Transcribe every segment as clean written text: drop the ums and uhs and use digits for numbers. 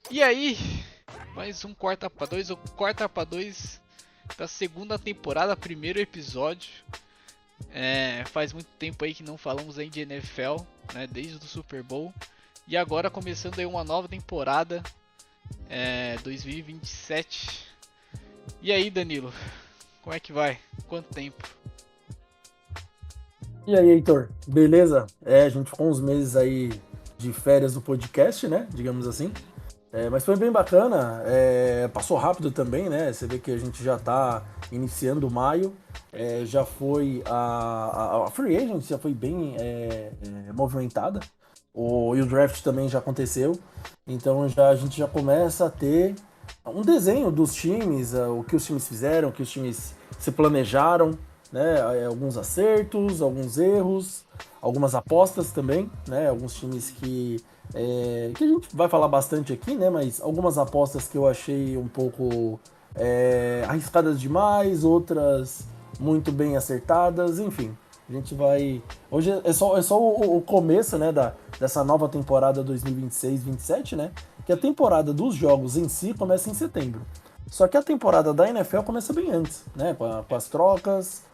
E aí, mais um Quarta pra Dois, o Quarta pra Dois da segunda temporada, primeiro episódio. Faz muito tempo aí que não falamos aí de NFL, né, desde o Super Bowl. E agora começando aí uma nova temporada, 2027. E aí, Danilo, como é que vai? Quanto tempo? E aí, Heitor, beleza? A gente ficou uns meses aí de férias do podcast, né? Digamos assim. Mas foi bem bacana, passou rápido também, né? Você vê que a gente já tá iniciando maio, já foi a Free Agent já foi bem movimentada, e o draft também já aconteceu, então a gente já começa a ter um desenho dos times, o que os times fizeram, o que os times se planejaram, né? Alguns acertos, alguns erros, algumas apostas também, né? Alguns times que a gente vai falar bastante aqui, né? Mas algumas apostas que eu achei um pouco arriscadas demais, outras muito bem acertadas, enfim. A gente vai. Hoje é só o começo, né, dessa nova temporada 2026-27, né? Que a temporada dos jogos em si começa em setembro. Só que a temporada da NFL começa bem antes, né? Com as trocas,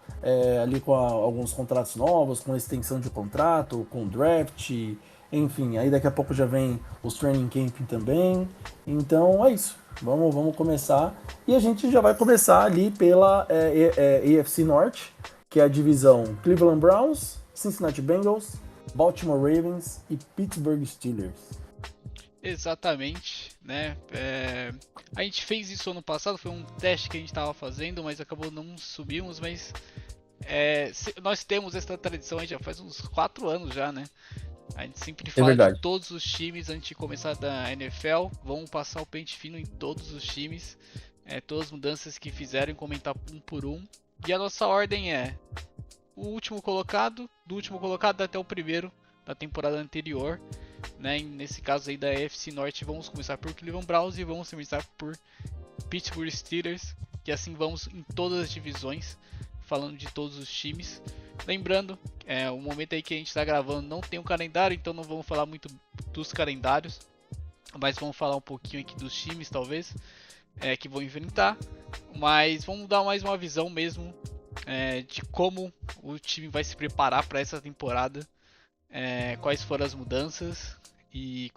ali com alguns contratos novos, com extensão de contrato, com draft, enfim. Aí daqui a pouco já vem os training camp também. Então é isso. Vamos começar. E a gente já vai começar ali pela AFC Norte, que é a divisão Cleveland Browns, Cincinnati Bengals, Baltimore Ravens e Pittsburgh Steelers. Exatamente, né? A gente fez isso ano passado, foi um teste que a gente estava fazendo, mas acabou não subimos, mas nós temos essa tradição aí já faz uns 4 anos já, né? A gente sempre É fala de verdade. todos os times antes de começar da NFL. Vamos passar o pente fino em todos os times. Todas as mudanças que fizeram e comentar um por um. E a nossa ordem é o último colocado, do último colocado até o primeiro da temporada anterior. Né? Nesse caso aí da AFC Norte, vamos começar por Cleveland Browns e vamos começar por Pittsburgh Steelers. E assim vamos em todas as divisões, falando de todos os times. Lembrando, o momento aí que a gente está gravando não tem um calendário, então não vamos falar muito dos calendários, mas vamos falar um pouquinho aqui dos times, talvez, que vão enfrentar. Mas vamos dar mais uma visão mesmo de como o time vai se preparar para essa temporada, quais foram as mudanças e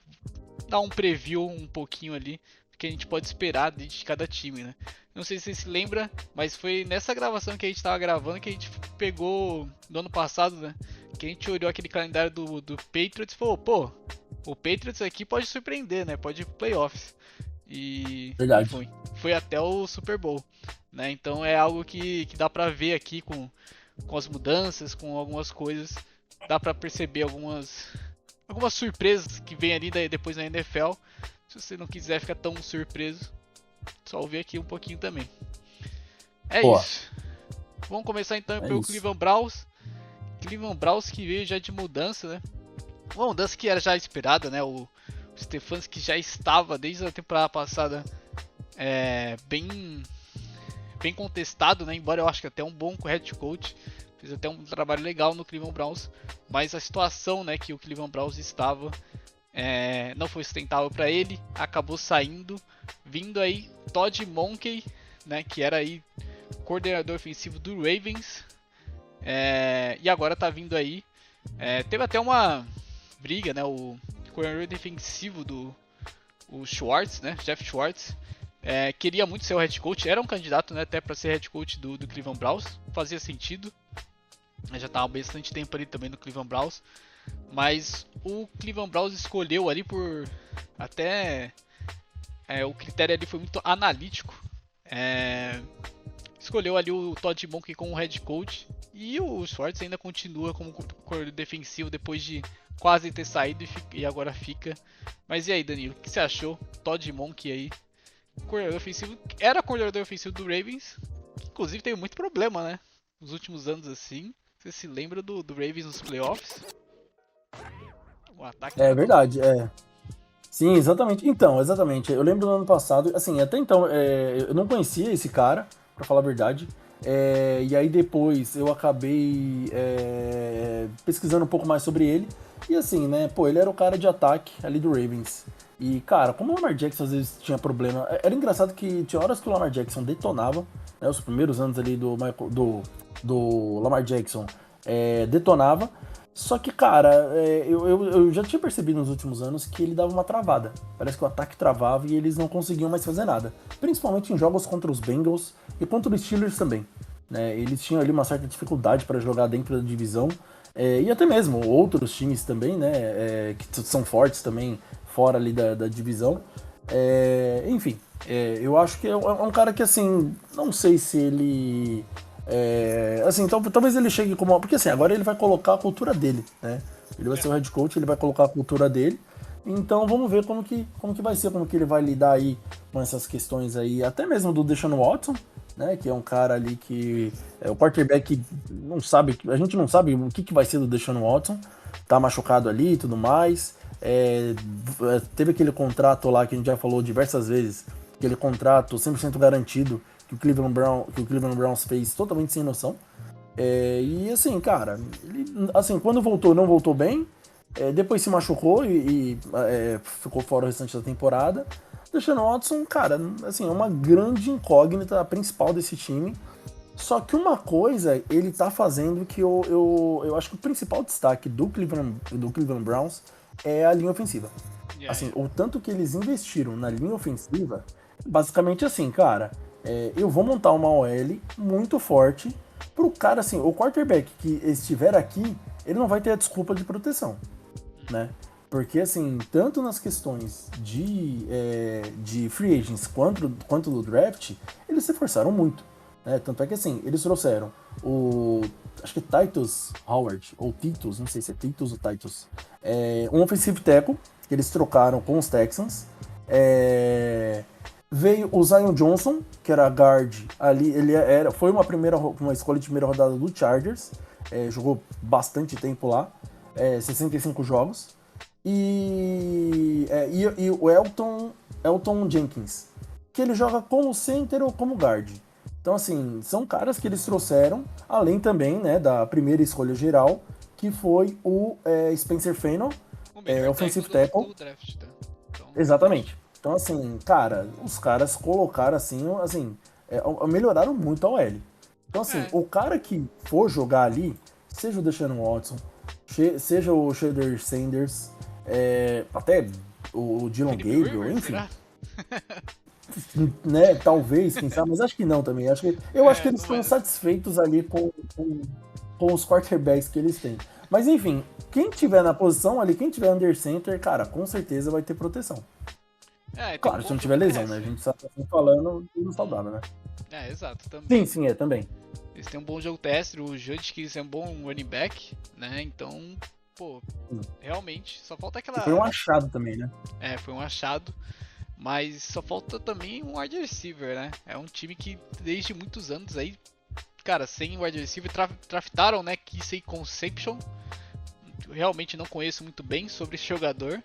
dar um preview um pouquinho ali do que a gente pode esperar de cada time, né? Não sei se você se lembra, mas foi nessa gravação que a gente estava gravando que a gente pegou no ano passado, né? Que a gente olhou aquele calendário do Patriots e falou, pô, o Patriots aqui pode surpreender, né? Pode ir pro playoffs. E Verdade. foi até o Super Bowl, né? Então é algo que dá pra ver aqui com as mudanças, com algumas coisas, dá pra perceber algumas surpresas que vem ali depois na NFL. Se você não quiser ficar tão surpreso, só ouvir aqui um pouquinho também. É Boa, isso. Vamos começar então é pelo isso. Cleveland Browns. Cleveland Browns que veio já de mudança, né? Uma mudança que era já esperada, né? O Stefanski já estava desde a temporada passada bem contestado, né? Embora eu acho que até um bom head coach, fez até um trabalho legal no Cleveland Browns, mas a situação, né, que o Cleveland Browns estava não foi sustentável para ele, acabou saindo, vindo aí Todd Monken, né, que era aí coordenador ofensivo do Ravens, e agora tá vindo aí. Teve até uma briga, né, o coordenador defensivo do o Schwartz, né, Jeff Schwartz, queria muito ser o head coach, era um candidato, né, até para ser head coach do Cleveland Browns, fazia sentido, já estava há bastante tempo ali também no Cleveland Browns, mas o Cleveland Browns escolheu ali por até o critério ali foi muito analítico. É, escolheu ali o Todd Monken como head coach e o Schwartz ainda continua como coordenador defensivo depois de quase ter saído e agora fica. Mas e aí, Danilo, o que você achou? Todd Monken aí, coordenador ofensivo, era coordenador ofensivo do Ravens, que inclusive teve muito problema, né? Nos últimos anos assim. Você se lembra do Ravens nos playoffs? O ataque não É era tão bom. verdade, é. Sim, exatamente. Então, exatamente. Eu lembro do ano passado, assim, até então eu não conhecia esse cara, pra falar a verdade. E aí depois eu acabei pesquisando um pouco mais sobre ele. E assim, né, pô, ele era o cara de ataque ali do Ravens. E, cara, como o Lamar Jackson às vezes tinha problema. Era engraçado que tinha horas que o Lamar Jackson detonava, né? Os primeiros anos ali do Lamar Jackson detonava. Só que, cara, eu já tinha percebido nos últimos anos que ele dava uma travada. Parece que o ataque travava e eles não conseguiam mais fazer nada. Principalmente em jogos contra os Bengals e contra os Steelers também. Né? Eles tinham ali uma certa dificuldade para jogar dentro da divisão. E até mesmo outros times também, né? Que são fortes também fora ali da divisão. Enfim, eu acho que é um cara que, assim, não sei se ele... assim, talvez ele chegue como... Porque, assim, agora ele vai colocar a cultura dele, né? Ele vai ser o head coach, ele vai colocar a cultura dele. Então, vamos ver como que vai ser, como que ele vai lidar aí com essas questões aí, até mesmo do Deshaun Watson, né? Que é um cara ali que... o quarterback não sabe... A gente não sabe o que vai ser do Deshaun Watson. Tá machucado ali e tudo mais. Teve aquele contrato lá que a gente já falou diversas vezes, aquele contrato 100% garantido que o Cleveland Browns fez totalmente sem noção. E assim, cara, ele, assim, quando voltou, não voltou bem, depois se machucou e ficou fora o restante da temporada. Deshaun Watson, cara, assim, é uma grande incógnita, a principal desse time. Só que uma coisa ele tá fazendo que eu acho que o principal destaque do Cleveland Browns é a linha ofensiva. Assim, o tanto que eles investiram na linha ofensiva, basicamente assim, cara, eu vou montar uma OL muito forte pro cara, assim, o quarterback que estiver aqui, ele não vai ter a desculpa de proteção, né? Porque, assim, tanto nas questões de free agents quanto do draft, eles se esforçaram muito. Tanto é que, assim, eles trouxeram acho que Titus Howard, ou Titus, não sei se é Titus ou Titus, um offensive tackle, que eles trocaram com os Texans. Veio o Zion Johnson, que era guard ali, foi uma escolha de primeira rodada do Chargers, jogou bastante tempo lá, 65 jogos. E o Elton Jenkins, que ele joga como center ou como guard. Então, assim, são caras que eles trouxeram, além também, né, da primeira escolha geral, que foi o Spencer Fennell, offensive tackle. Do draft, tá? Então... Exatamente. Então, assim, cara, os caras colocaram, assim, melhoraram muito a OL. Então, assim, o cara que for jogar ali, seja o Deshaun Watson, seja o Shedeur Sanders, até o Dylan Gabriel, enfim. Né, talvez, quem sabe, mas acho que não também. Eu acho que eles estão satisfeitos ali com os quarterbacks que eles têm. Mas enfim, quem tiver na posição ali, quem tiver under center, cara, com certeza vai ter proteção. Claro, se não tiver lesão, né? A gente está falando do saudável, né? Exato, também. Sim, também. Eles têm um bom jogo terrestre, o Judkins é um bom running back, né? Então, pô, realmente, só falta aquela... Foi um achado também, né? Foi um achado. Mas só falta também um wide receiver, né? É um time que desde muitos anos aí, cara, sem wide receiver, draftaram, né, Kesey Concepcion. Realmente não conheço muito bem sobre esse jogador,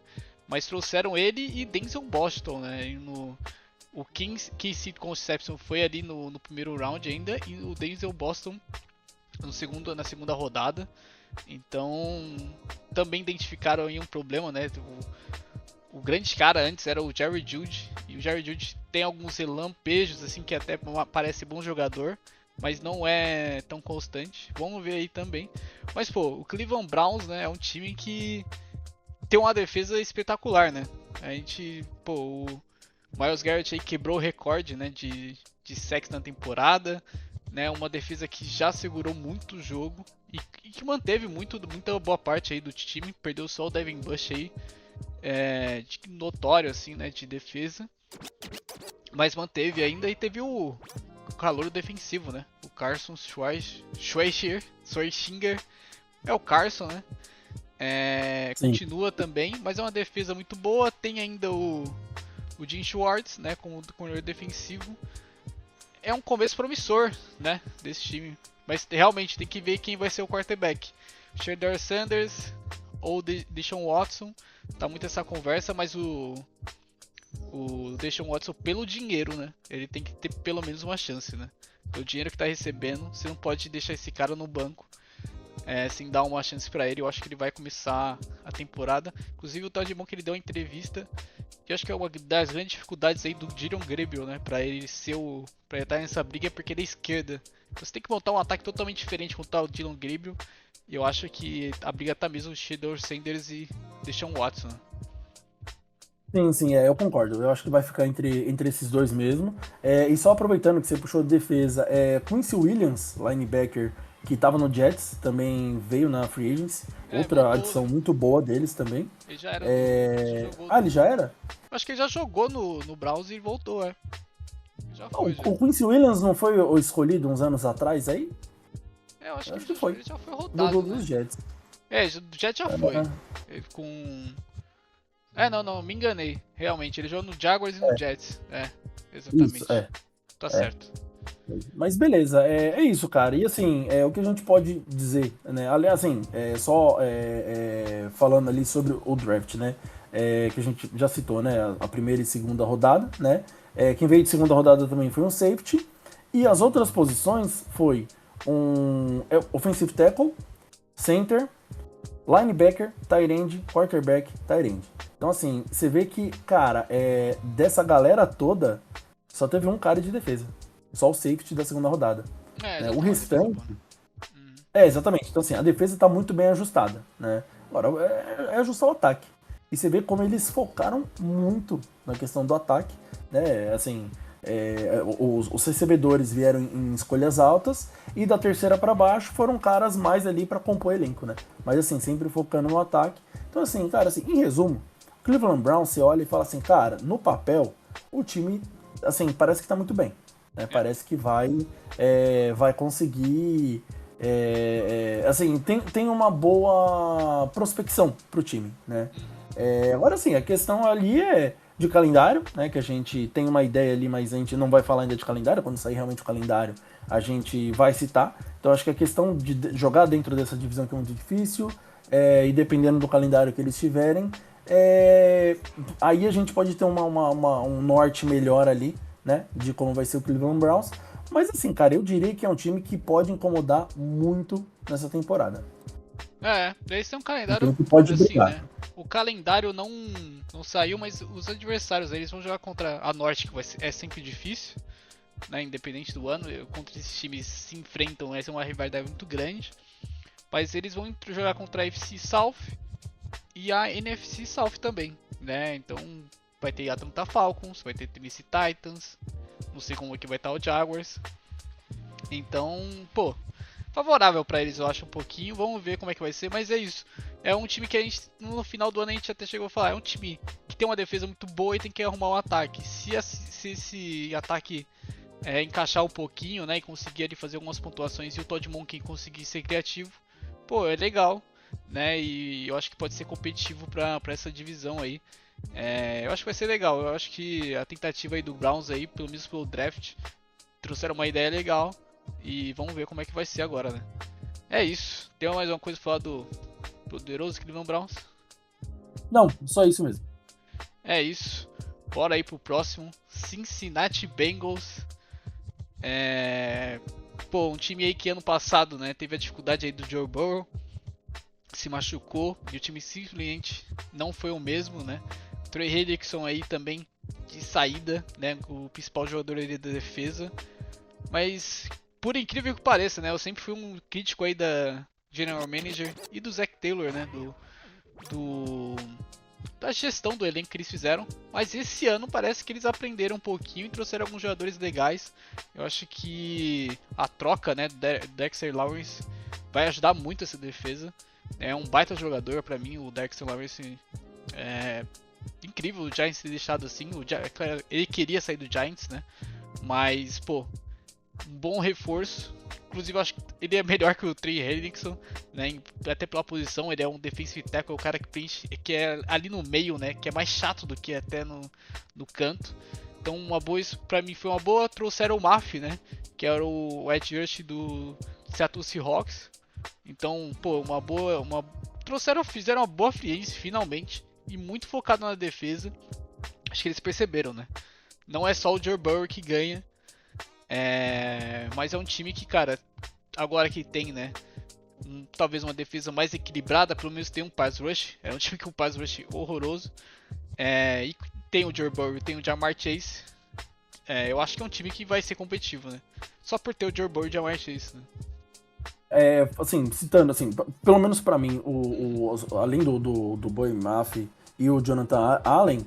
mas trouxeram ele e Denzel Boston, né? O Kesey Concepcion foi ali no primeiro round ainda e o Denzel Boston na segunda rodada. Então, também identificaram aí um problema, né? O grande cara antes era o Jerry Jeudy, e o Jerry Jeudy tem alguns relampejos, assim, que até parece bom jogador, mas não é tão constante. Vamos ver aí também. Mas, pô, o Cleveland Browns, né, é um time que tem uma defesa espetacular, né? A gente, pô, o Myles Garrett aí quebrou o recorde, né, de sacks na temporada, né, uma defesa que já segurou muito o jogo e que manteve muita boa parte aí do time, perdeu só o Devin Bush aí, notório assim, né, de defesa, mas manteve ainda e teve o calor defensivo, né, o Carson Schweizer, é o Carson, né, continua também, mas é uma defesa muito boa, tem ainda o Jim Schwartz, né, como coordenador defensivo. É um começo promissor, né, desse time, mas realmente tem que ver quem vai ser o quarterback, Shedeur Sanders ou Deshaun Watson. Tá muito essa conversa, mas o Deshaun Watson, pelo dinheiro, né? Ele tem que ter pelo menos uma chance, né? Pelo dinheiro que tá recebendo, você não pode deixar esse cara no banco. sem dar uma chance pra ele. Eu acho que ele vai começar a temporada. Inclusive o Todd Monk, ele deu uma entrevista que eu acho que é uma das grandes dificuldades aí do Dylan Gabriel, né, pra ele pra ele estar nessa briga, é porque ele é esquerda. Então você tem que montar um ataque totalmente diferente contra o Dylan Gabriel. E eu acho que a briga tá mesmo Shedeur Sanders e Deshaun Watson. Sim, sim, eu concordo. Eu acho que vai ficar entre esses dois mesmo. E só aproveitando que você puxou de defesa, Quincy Williams, linebacker, que estava no Jets, também veio na Free Agency. Outra Voltou, adição muito boa deles também. ele já era Ele já era? Acho que ele já jogou no Browns e voltou, Já foi, já. O Quincy Williams não foi o escolhido uns anos atrás aí? Eu acho que foi. Ele já foi rodado, dos Jets. Do Jets já foi. Ele com... não, me enganei. Realmente, ele jogou no Jaguars e no Jets. Exatamente. Isso, Tá certo. Mas beleza, é isso, cara. E assim, o que a gente pode dizer, né? Aliás, assim, falando ali sobre o draft, né? Que a gente já citou, né? A primeira e segunda rodada, né? Quem veio de segunda rodada também foi um safety. E as outras posições foi um offensive tackle, center, linebacker, tight end, quarterback, tight end. Então, assim, você vê que, cara, dessa galera toda, só teve um cara de defesa. Só o safety da segunda rodada. Né? O restante... exatamente. Então, assim, a defesa tá muito bem ajustada, né? Agora, é ajustar o ataque. E você vê como eles focaram muito na questão do ataque, né? Assim, os recebedores vieram em escolhas altas e da terceira para baixo foram caras mais ali para compor elenco, né? Mas, assim, sempre focando no ataque. Então, assim, cara, assim, em resumo, Cleveland Browns, você olha e fala assim, cara, no papel, o time, assim, parece que tá muito bem. Né? Parece que vai conseguir... assim, tem uma boa prospecção pro time, né? Agora sim, a questão ali é de calendário, né? Que a gente tem uma ideia ali, mas a gente não vai falar ainda de calendário. Quando sair realmente o calendário, a gente vai citar. Então acho que a questão de jogar dentro dessa divisão que é muito difícil, e dependendo do calendário que eles tiverem, aí a gente pode ter um norte melhor ali, né, de como vai ser o Cleveland Browns. Mas assim, cara, eu diria que é um time que pode incomodar muito nessa temporada. Eles têm um calendário que pode assim, brigar. né? O calendário não saiu, mas os adversários, eles vão jogar contra a Norte, que é sempre difícil, né? Independente do ano, contra esses times se enfrentam, essa é uma rivalidade muito grande. Mas eles vão jogar contra a NFC South e a NFC South também, né? Então vai ter Atlanta Falcons, vai ter Tennessee Titans, não sei como é que vai estar o Jaguars. Então, pô, favorável pra eles eu acho um pouquinho, vamos ver como é que vai ser, mas é isso. É um time que a gente, no final do ano a gente até chegou a falar, é um time que tem uma defesa muito boa e tem que arrumar um ataque. Se esse ataque encaixar um pouquinho, né, e conseguir ali fazer algumas pontuações e o Todd Monken conseguir ser criativo, pô, é legal, né, e eu acho que pode ser competitivo pra essa divisão aí. Eu acho que vai ser legal, eu acho que a tentativa aí do Browns aí, pelo menos pelo draft, trouxeram uma ideia legal e vamos ver como é que vai ser agora, né. É isso, tem mais uma coisa pra falar do poderoso Cleveland Browns? Não, só isso mesmo. É isso, bora aí pro próximo, Cincinnati Bengals. Um time aí que ano passado, né, teve a dificuldade aí do Joe Burrow, se machucou e o time simplesmente não foi o mesmo, né. Trey Hendrickson aí também de saída, né, o principal jogador ali da defesa. Mas por incrível que pareça, né, eu sempre fui um crítico aí da General Manager e do Zac Taylor, né, da gestão do elenco que eles fizeram. Mas esse ano parece que eles aprenderam um pouquinho e trouxeram alguns jogadores legais. Eu acho que a troca, né, do Dexter Lawrence vai ajudar muito essa defesa. É um baita jogador pra mim, o Dexter Lawrence. Incrível o Giants ter deixado assim. Ele queria sair do Giants, né? Mas, pô, um bom reforço. Inclusive, eu acho que ele é melhor que o Trey Hendrickson, né? Até pela posição, ele é um defensive tackle, o cara que preenche, que é ali no meio, né? Que é mais chato do que até no canto. Então, isso pra mim foi uma boa. Trouxeram o Maf, né? Que era o edge rush do Seattle Seahawks. Então, pô, fizeram uma boa free agency finalmente. E muito focado na defesa. Acho que eles perceberam, né? Não é só o Joe Burrow que ganha. Mas é um time que, cara, agora que tem, né, talvez uma defesa mais equilibrada, pelo menos tem um pass rush. É um time com um pass rush horroroso. E tem o Joe Burrow, tem o Ja'Marr Chase. Eu acho que é um time que vai ser competitivo, né? Só por ter o Joe Burrow e o Ja'Marr Chase, né? Assim, citando, assim, pelo menos pra mim, além do Boy Maffey e o Jonathan Allen,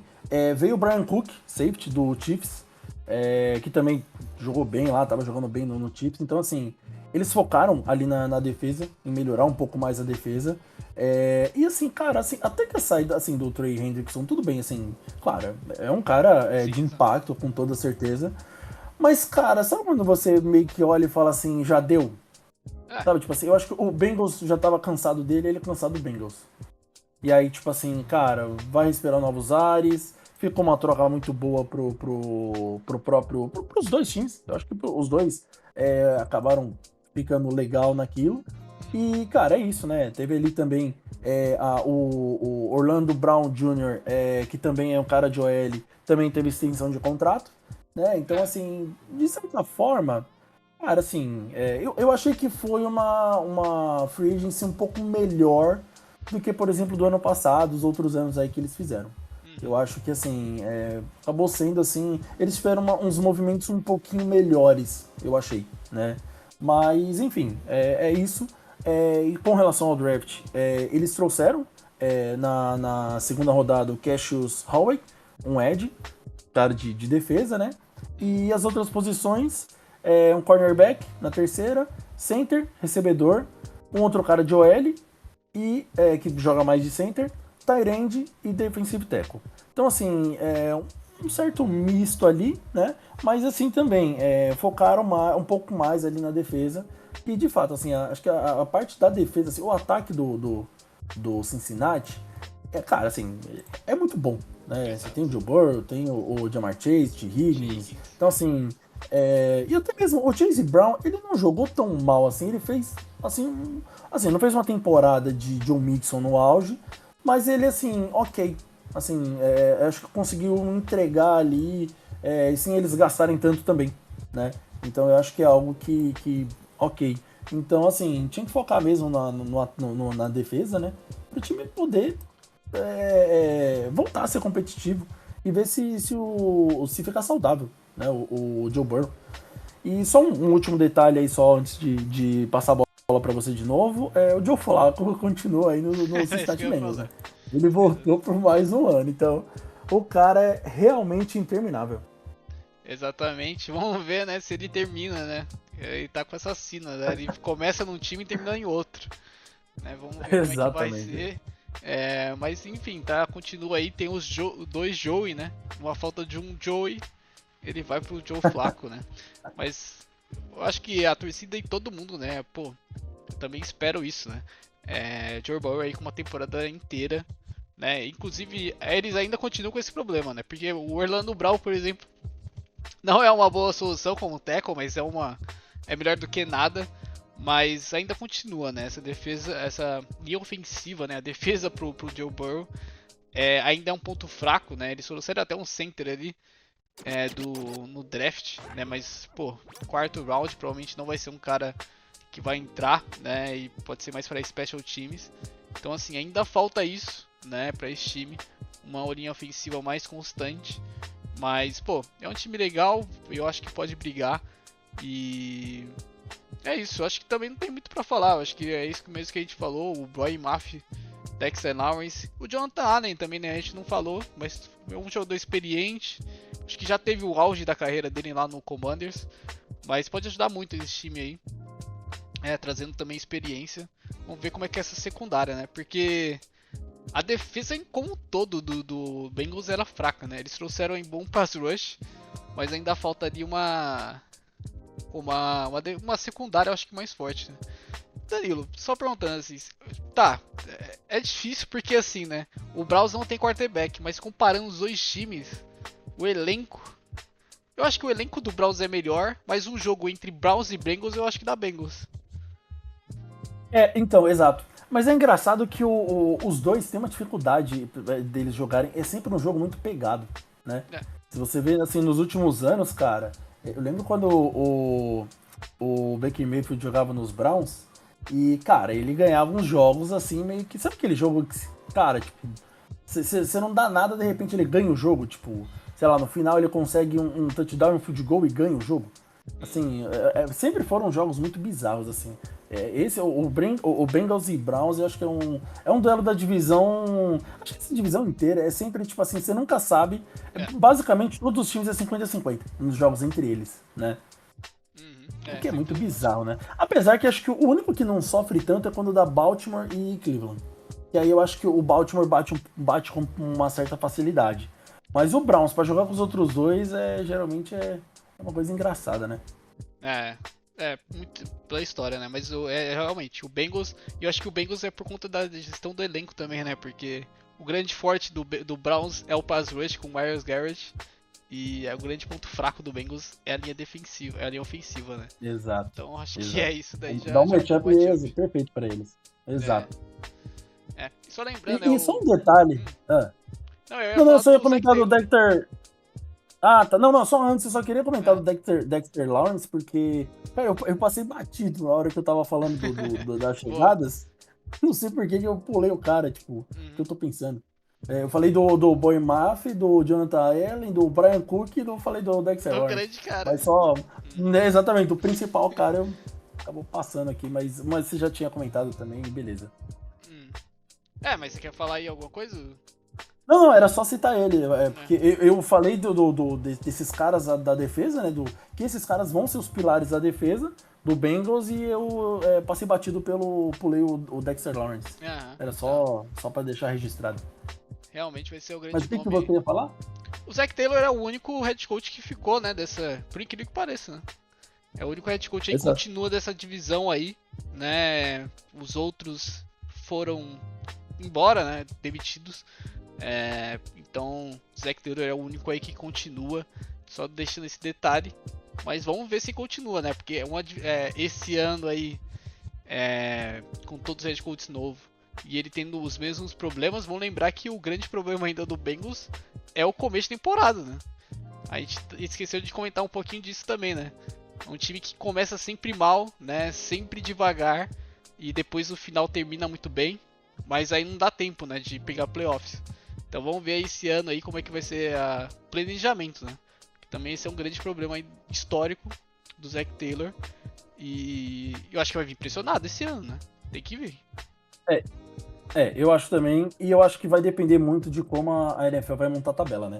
veio o Brian Cook, safety do Chiefs, que também jogou bem lá, tava jogando bem no Chiefs. Então, assim, eles focaram ali na defesa, em melhorar um pouco mais a defesa. E assim, cara, assim, até que a saída assim, do Trey Hendrickson, tudo bem, assim, claro, é um cara de impacto, com toda certeza. Mas, cara, sabe quando você meio que olha e fala assim, já deu? Sabe, tipo assim, eu acho que o Bengals já tava cansado dele, ele é cansado do Bengals. E aí, tipo assim, cara, vai respirar novos ares. Ficou uma troca muito boa pros dois times. Eu acho que os dois acabaram ficando legal naquilo. E, cara, é isso, né? Teve ali também o Orlando Brown Jr., que também é um cara de OL, também teve extensão de contrato, né? Então, assim, de certa forma, cara, assim, eu achei que foi uma free agency um pouco melhor do que, por exemplo, do ano passado, os outros anos aí que eles fizeram. Eu acho que, assim, acabou sendo, assim, eles tiveram uns movimentos um pouquinho melhores, eu achei, né? Mas, enfim, é isso. E com relação ao draft, eles trouxeram na segunda rodada o Cassius Howey, um edge, cara de defesa, né? E as outras posições, um cornerback na terceira, center, recebedor, um outro cara de OL, e que joga mais de center, tight end e defensive tackle. Então, assim, um certo misto ali, né? Mas, assim, também focaram um pouco mais ali na defesa. E, de fato, assim, acho que a parte da defesa, assim, o ataque do Cincinnati, cara, assim, é muito bom, né? Você tem o Joe Burrow, tem o Ja'Marr Chase, T. Higgins. Então, assim, e até mesmo o Chase Brown, ele não jogou tão mal assim. Ele fez, assim, não fez uma temporada de Joe Mixon no auge, mas ele, assim, ok. Assim, acho que conseguiu entregar ali, sem eles gastarem tanto também, né? Então eu acho que é algo que ok. Então, assim, tinha que focar mesmo na defesa, né? Para o time poder voltar a ser competitivo e ver se ficar saudável, né? O Joe Burrow. E só um último detalhe aí, só antes de passar a bola para você de novo, o Joe Flacco continua aí no Cincinnati Bengals, né? Ele voltou por mais um ano, então o cara é realmente interminável. Exatamente, vamos ver, né, se ele termina, né? Ele tá com essa sina, né? Ele começa num time e termina em outro, né? Vamos ver como é que vai ser. Mas enfim, tá, continua aí, tem os dois Joey, né? Uma falta de um Joey, ele vai pro Joe Flacco, né? Mas eu acho que a torcida e todo mundo, né? Pô, eu também espero isso, né? Joe Burrow aí com uma temporada inteira, né? Inclusive, eles ainda continuam com esse problema, né? Porque o Orlando Brown, por exemplo, não é uma boa solução como tackle, mas é melhor do que nada. Mas ainda continua, né? Essa defesa, essa linha ofensiva, né? A defesa pro Joe Burrow ainda é um ponto fraco, né? Eles trouxeram até um center ali no draft, né? Mas, pô, quarto round provavelmente não vai ser um cara que vai entrar, né? E pode ser mais para special teams. Então, assim, ainda falta isso, né? Para esse time, uma linha ofensiva mais constante. Mas, pô, é um time legal, eu acho que pode brigar. E é isso, eu acho que também não tem muito pra falar. Eu acho que é isso mesmo que a gente falou. O Boy Maffey, Dexter Lawrence, o Jonathan Allen também, né? A gente não falou, mas é um jogador experiente. Acho que já teve o auge da carreira dele lá no Commanders. Mas pode ajudar muito esse time aí, trazendo também experiência. Vamos ver como é que é essa secundária, né? Porque a defesa como um todo do Bengals era fraca, né? Eles trouxeram em bom pass rush, mas ainda faltaria uma secundária, eu acho que mais forte, né? Danilo, só perguntando assim, tá, é difícil porque assim, né? O Browns não tem quarterback, mas comparando os dois times, o elenco, eu acho que o elenco do Browns é melhor, mas um jogo entre Browns e Bengals eu acho que dá Bengals. Então, exato. Mas é engraçado que os dois têm uma dificuldade deles jogarem. É sempre um jogo muito pegado, né? Se você vê, assim, nos últimos anos, cara... Eu lembro quando o Baker Mayfield jogava nos Browns, E, cara, ele ganhava uns jogos assim, meio que. Sabe aquele jogo que, cara, tipo, você não dá nada, de repente ele ganha o jogo, tipo, sei lá, no final ele consegue um touchdown, um field goal e ganha o jogo. Assim, sempre foram jogos muito bizarros, assim. Esse, o Bengals e Browns, eu acho que é um duelo da divisão. Acho que essa divisão inteira é sempre, tipo assim, você nunca sabe. É. Basicamente, todos os times é 50-50 nos jogos entre eles, né? O que é sem muito dúvida. bizarro, né? Apesar que acho que o único que não sofre tanto é quando dá Baltimore e Cleveland. E aí eu acho que o Baltimore bate com uma certa facilidade. Mas o Browns, pra jogar com os outros dois, geralmente é uma coisa engraçada, né? Muito pela história, né? Mas realmente, o Bengals, eu acho que o Bengals é por conta da gestão do elenco também, né? Porque o grande forte do Browns é o pass rush com o Myles Garrett. E o grande ponto fraco do Bengals é a linha defensiva, é a linha ofensiva, né? Exato. Então acho que Exato. é isso daí, Dá um já arrumou matchup perfeito pra eles. Exato. E só lembrando, E só um detalhe. Não, eu ia Não, eu falar só ia do Zac comentar do Taylor. Dexter. Ah, tá. Não, só antes, eu só queria comentar É. do Dexter Lawrence, porque, cara, eu passei batido na hora que eu tava falando das Boa. chegadas. Não sei por que eu pulei o cara, tipo, o que eu Uhum. tô pensando. Eu falei do Boy Maff, do Jonathan Allen, do Brian Cook e falei do Dexter Do Lawrence. grande cara, Mas né? só, né, exatamente, o principal cara eu acabou passando aqui, mas você já tinha comentado também, beleza. Hum. Mas você quer falar aí alguma coisa? Não, era só citar ele, porque É. eu falei desses caras da defesa, né, que esses caras vão ser os pilares da defesa do Bengals e eu passei batido pulei o Dexter Lawrence. Era Tá. só para deixar registrado. Realmente vai ser o Mas grande o que nome aí. você ia falar? O Zac Taylor é o único head coach que ficou, né, por incrível que pareça, né? É o único head coach aí que Exato. continua dessa divisão aí, né? Os outros foram embora, né, demitidos. Então, o Zac Taylor é o único aí que continua, só deixando esse detalhe. Mas vamos ver se continua, né? Porque esse ano aí, com todos os head coaches novos e ele tendo os mesmos problemas, vamos lembrar que o grande problema ainda do Bengals é o começo de temporada, né? A gente esqueceu de comentar um pouquinho disso também, né? É um time que começa sempre mal, né? Sempre devagar e depois no final termina muito bem, mas aí não dá tempo, né, de pegar playoffs. Então vamos ver aí esse ano aí como é que vai ser o planejamento, né? Que também esse é um grande problema histórico do Zac Taylor e eu acho que vai vir pressionado esse ano, né? Tem que vir. Eu acho também, e eu acho que vai depender muito de como a NFL vai montar a tabela, né?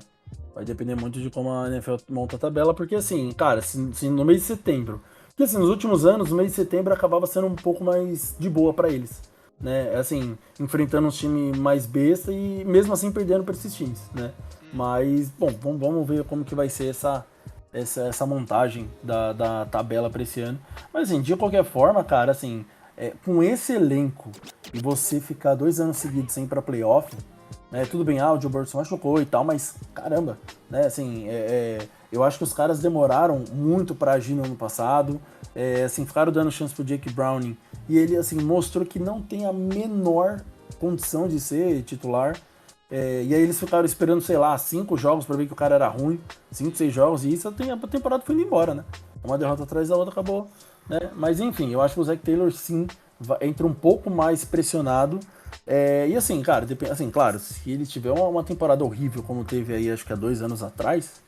Vai depender muito de como a NFL monta a tabela, porque assim, cara, se no mês de setembro. Porque assim, nos últimos anos, o mês de setembro acabava sendo um pouco mais de boa pra eles. Né? Assim, enfrentando uns times mais besta e mesmo assim perdendo pra esses times, né? Mas, bom, vamos ver como que vai ser essa montagem da tabela pra esse ano. Mas assim, de qualquer forma, cara, assim, com esse elenco e você ficar 2 anos seguidos sem ir pra playoff, né? Tudo bem, o Joe Burrow machucou e tal, mas caramba, né? Assim, eu acho que os caras demoraram muito pra agir no ano passado, assim, ficaram dando chance pro Jake Browning e ele, assim, mostrou que não tem a menor condição de ser titular. E aí eles ficaram esperando, sei lá, 5 jogos pra ver que o cara era ruim, 5, 6 jogos, e isso a temporada foi indo embora, né? Uma derrota atrás da outra acabou, né? Mas enfim, eu acho que o Zac Taylor sim entra um pouco mais pressionado. E assim, cara, assim, claro, se ele tiver uma temporada horrível como teve aí, acho que há 2 anos atrás,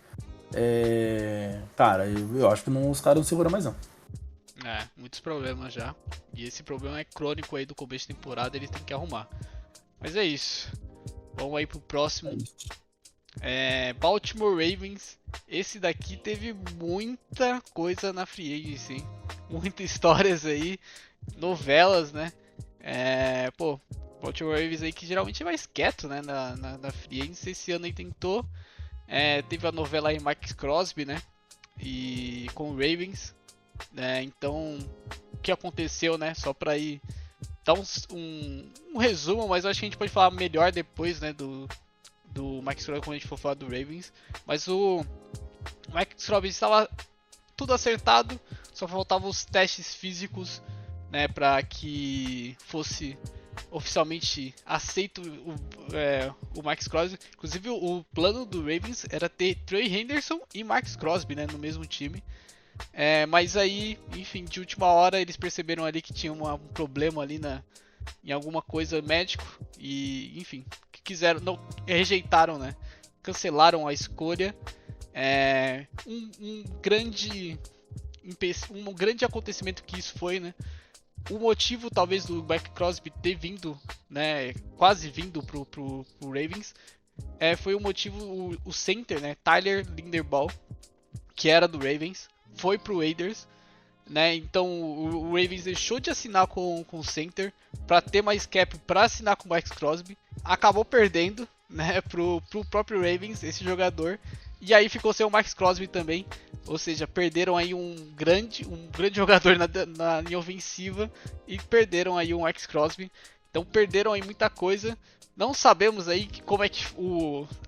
cara, eu acho que os caras não seguram mais não. Muitos problemas já. E esse problema é crônico aí do começo de temporada, eles têm que arrumar. Mas é isso. Vamos aí pro próximo. Baltimore Ravens. Esse daqui teve muita coisa na Free Agency, hein? Muitas histórias aí. Novelas, né? Baltimore Ravens aí que geralmente é mais quieto, né? Na Free Agency. Esse ano aí tentou. Teve a novela aí Max Crosby, né? E com o Ravens. Então, o que aconteceu, né? Só pra ir dar um resumo, mas eu acho que a gente pode falar melhor depois, né? Do Max Crosby quando a gente for falar do Ravens. Mas o Max Crosby estava tudo acertado, só faltavam os testes físicos, né? Pra que fosse oficialmente aceito o Max Crosby. Inclusive o plano do Ravens era ter Trey Henderson e Max Crosby, né, no mesmo time. Mas aí, enfim, de última hora eles perceberam ali que tinha um problema ali em alguma coisa médico e, enfim, que quiseram, não, rejeitaram, né? Cancelaram a escolha. Um grande acontecimento que isso foi, né? O motivo talvez do Mike Crosby ter vindo, né, quase vindo pro Ravens, foi o motivo, o center, né, Tyler Linderbaum, que era do Ravens, foi pro Raiders, né, então o Ravens deixou de assinar com o center para ter mais cap para assinar com o Mike Crosby, acabou perdendo, né, pro próprio Ravens esse jogador, e aí ficou sem o Max Crosby também, ou seja, perderam aí um grande jogador na linha ofensiva e perderam aí o Max Crosby. Então perderam aí muita coisa. Não sabemos aí como é que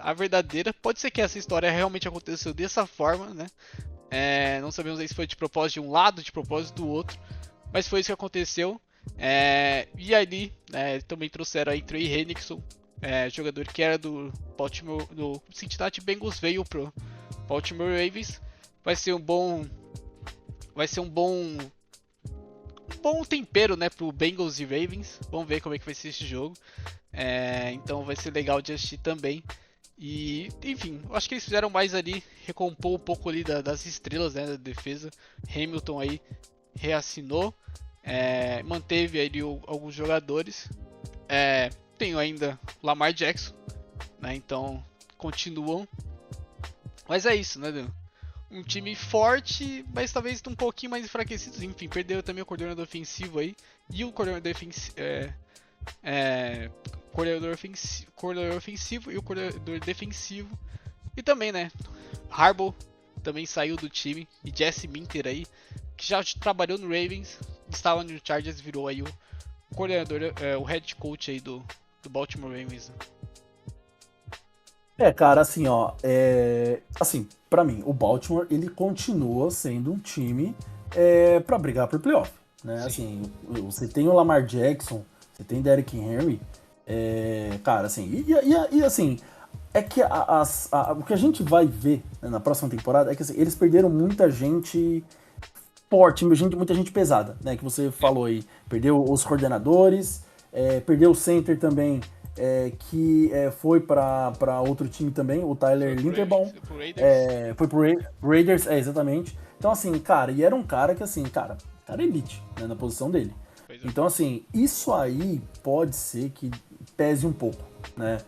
a verdadeira. Pode ser que essa história realmente aconteceu dessa forma, né? Não sabemos aí se foi de propósito de um lado, de propósito do outro, mas foi isso que aconteceu. E ali também trouxeram aí Trey Hendrickson, jogador que era do Baltimore, do Cincinnati Bengals, veio pro Baltimore Ravens. Vai ser um bom tempero, né, pro Bengals e Ravens. Vamos ver como é que vai ser esse jogo. Então vai ser legal de assistir também. E, enfim, eu acho que eles fizeram mais ali, recompor um pouco ali das estrelas, né, da defesa. Hamilton aí reassinou, manteve aí alguns jogadores. Tem ainda Lamar Jackson, né, então continuam. Mas é isso, né, Dan? Um time forte, mas talvez um pouquinho mais enfraquecido. Enfim, perdeu também o coordenador ofensivo aí. E o coordenador ofensivo e o coordenador defensivo. E também, né, Harbaugh também saiu do time. E Jesse Minter aí, que já trabalhou no Ravens, estava no Chargers, virou aí o coordenador, o head coach aí do Baltimore Ravens. Cara, assim, ó, assim, pra mim, o Baltimore, ele continua sendo um time pra brigar por playoff, né? Sim. Assim, você tem o Lamar Jackson, você tem Derrick Henry, cara, assim, e assim, é que o que a gente vai ver, né, na próxima temporada é que assim, eles perderam muita gente forte, muita gente pesada, né, que você falou aí, perdeu os coordenadores, perdeu o center também, que foi para outro time também, o Tyler Linderbaum. Foi pro Raiders, exatamente. Então, assim, cara, e era um cara que, assim, cara elite, né, na posição dele. Então, assim, isso aí pode ser que pese um pouco, né?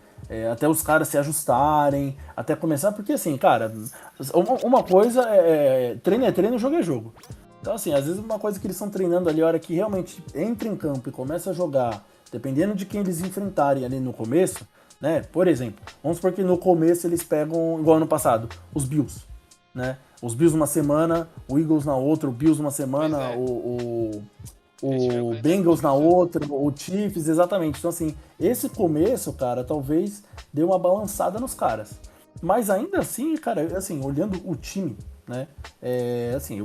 Até os caras se ajustarem, até começar, porque, assim, cara, uma coisa treino é treino, jogo é jogo. Então, assim, às vezes uma coisa que eles estão treinando ali, a hora que realmente entra em campo e começa a jogar, dependendo de quem eles enfrentarem ali no começo, né? Por exemplo, vamos supor que no começo eles pegam, igual ano passado, os Bills, né? Os Bills uma semana, o Eagles na outra, o Bills uma semana, o Bengals na outra, o Chiefs, exatamente. Então, assim, esse começo, cara, talvez dê uma balançada nos caras. Mas ainda assim, cara, assim, olhando o time, né? Assim,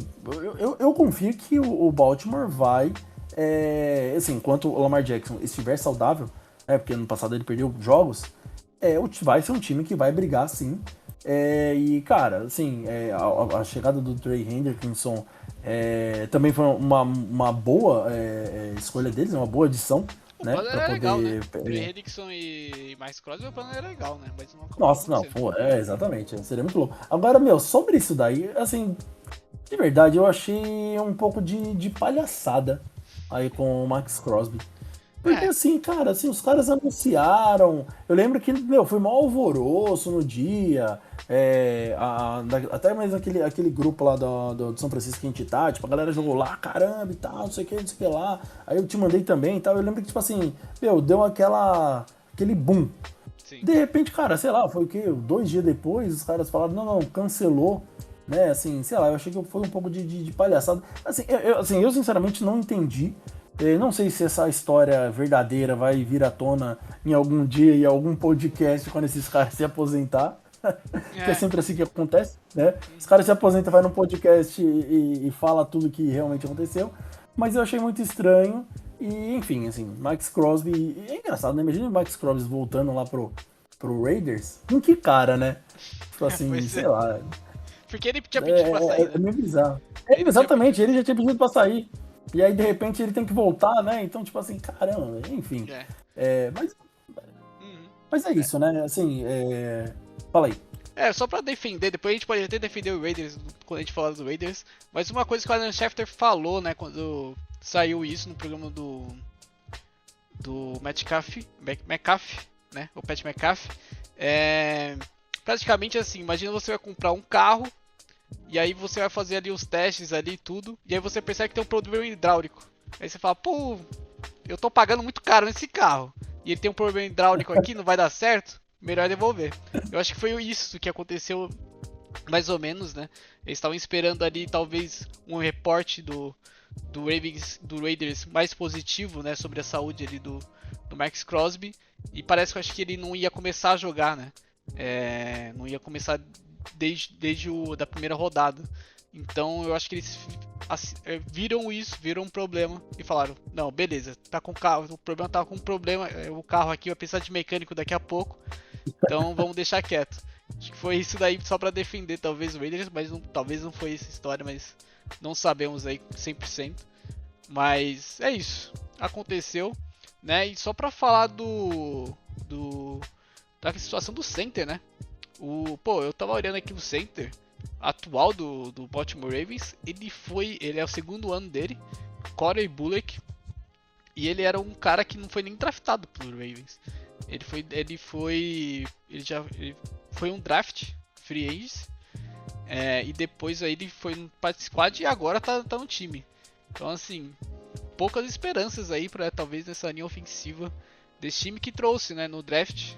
eu confio que o Baltimore vai... assim, enquanto o Lamar Jackson estiver saudável, porque ano passado ele perdeu jogos, vai ser um time que vai brigar sim. E, cara, assim, a chegada do Trey Hendrickson também foi uma boa escolha deles, uma boa adição. O plano era legal, né? Trey Hendrickson e Max Crosby, o plano era legal, né? Mas não Nossa, não, pô, exatamente, seria muito louco. Agora, meu, sobre isso daí, assim, de verdade, eu achei um pouco de palhaçada aí com o Max Crosby. Porque assim, cara, assim, os caras anunciaram. Eu lembro que, meu, foi maior alvoroço no dia. Até mesmo aquele grupo lá do São Francisco que a gente tá, tipo, a galera jogou lá, caramba e tal, não sei o que lá. Aí eu te mandei também e tal. Eu lembro que, tipo assim, meu, deu aquele boom. Sim. De repente, cara, sei lá, foi o quê? 2 dias depois, os caras falaram, não, cancelou. Né, assim, sei lá, eu achei que foi um pouco de palhaçada. Assim, eu sinceramente não entendi. Não sei se essa história verdadeira vai vir à tona em algum dia, em algum podcast, quando esses caras se aposentar. Que é sempre assim que acontece, né? Os caras se aposentam, vai num podcast e fala tudo que realmente aconteceu. Mas eu achei muito estranho. E, enfim, assim, Max Crosby... É engraçado, né? Imagina o Max Crosby voltando lá pro Raiders. Com que cara, né? Tipo assim, sei lá... Porque ele tinha pedido pra sair, né? É meio bizarro. Exatamente, ele já tinha pedido pra sair. E aí, de repente, ele tem que voltar, né? Então, tipo assim, caramba, enfim. Mas é isso, né? Assim, fala aí. Só pra defender, depois a gente pode até defender o Raiders quando a gente falar dos Raiders. Mas uma coisa que o Adam Schefter falou, né, quando saiu isso no programa do McAfee, né, o Pat McAfee, praticamente assim, imagina você vai comprar um carro e aí você vai fazer ali os testes ali e tudo, e aí você percebe que tem um problema hidráulico. Aí você fala, pô, eu tô pagando muito caro nesse carro e ele tem um problema hidráulico aqui, não vai dar certo, melhor devolver. Eu acho que foi isso que aconteceu mais ou menos, né? Eles estavam esperando ali talvez um reporte do Raiders mais positivo, né, sobre a saúde ali do Max Crosby, e parece que eu acho que ele não ia começar a jogar, né? Não ia começar desde da primeira rodada. Então eu acho que eles viram um problema e falaram, não, beleza, tá com o problema tá com um problema, o carro aqui vai precisar de mecânico daqui a pouco, então vamos deixar quieto. Acho que foi isso daí só pra defender talvez o Raiders, mas talvez não foi essa história, mas não sabemos aí 100%. Mas é isso, aconteceu, né? E só pra falar da situação do center, né? Eu tava olhando aqui o center atual do Baltimore Ravens, ele é o segundo ano dele, Corey Bullock, e ele era um cara que não foi nem draftado pelo Ravens. Ele foi um draft free agent, e depois aí ele foi no practice squad e agora tá no time. Então assim, poucas esperanças aí para talvez nessa linha ofensiva desse time que trouxe, né, no draft.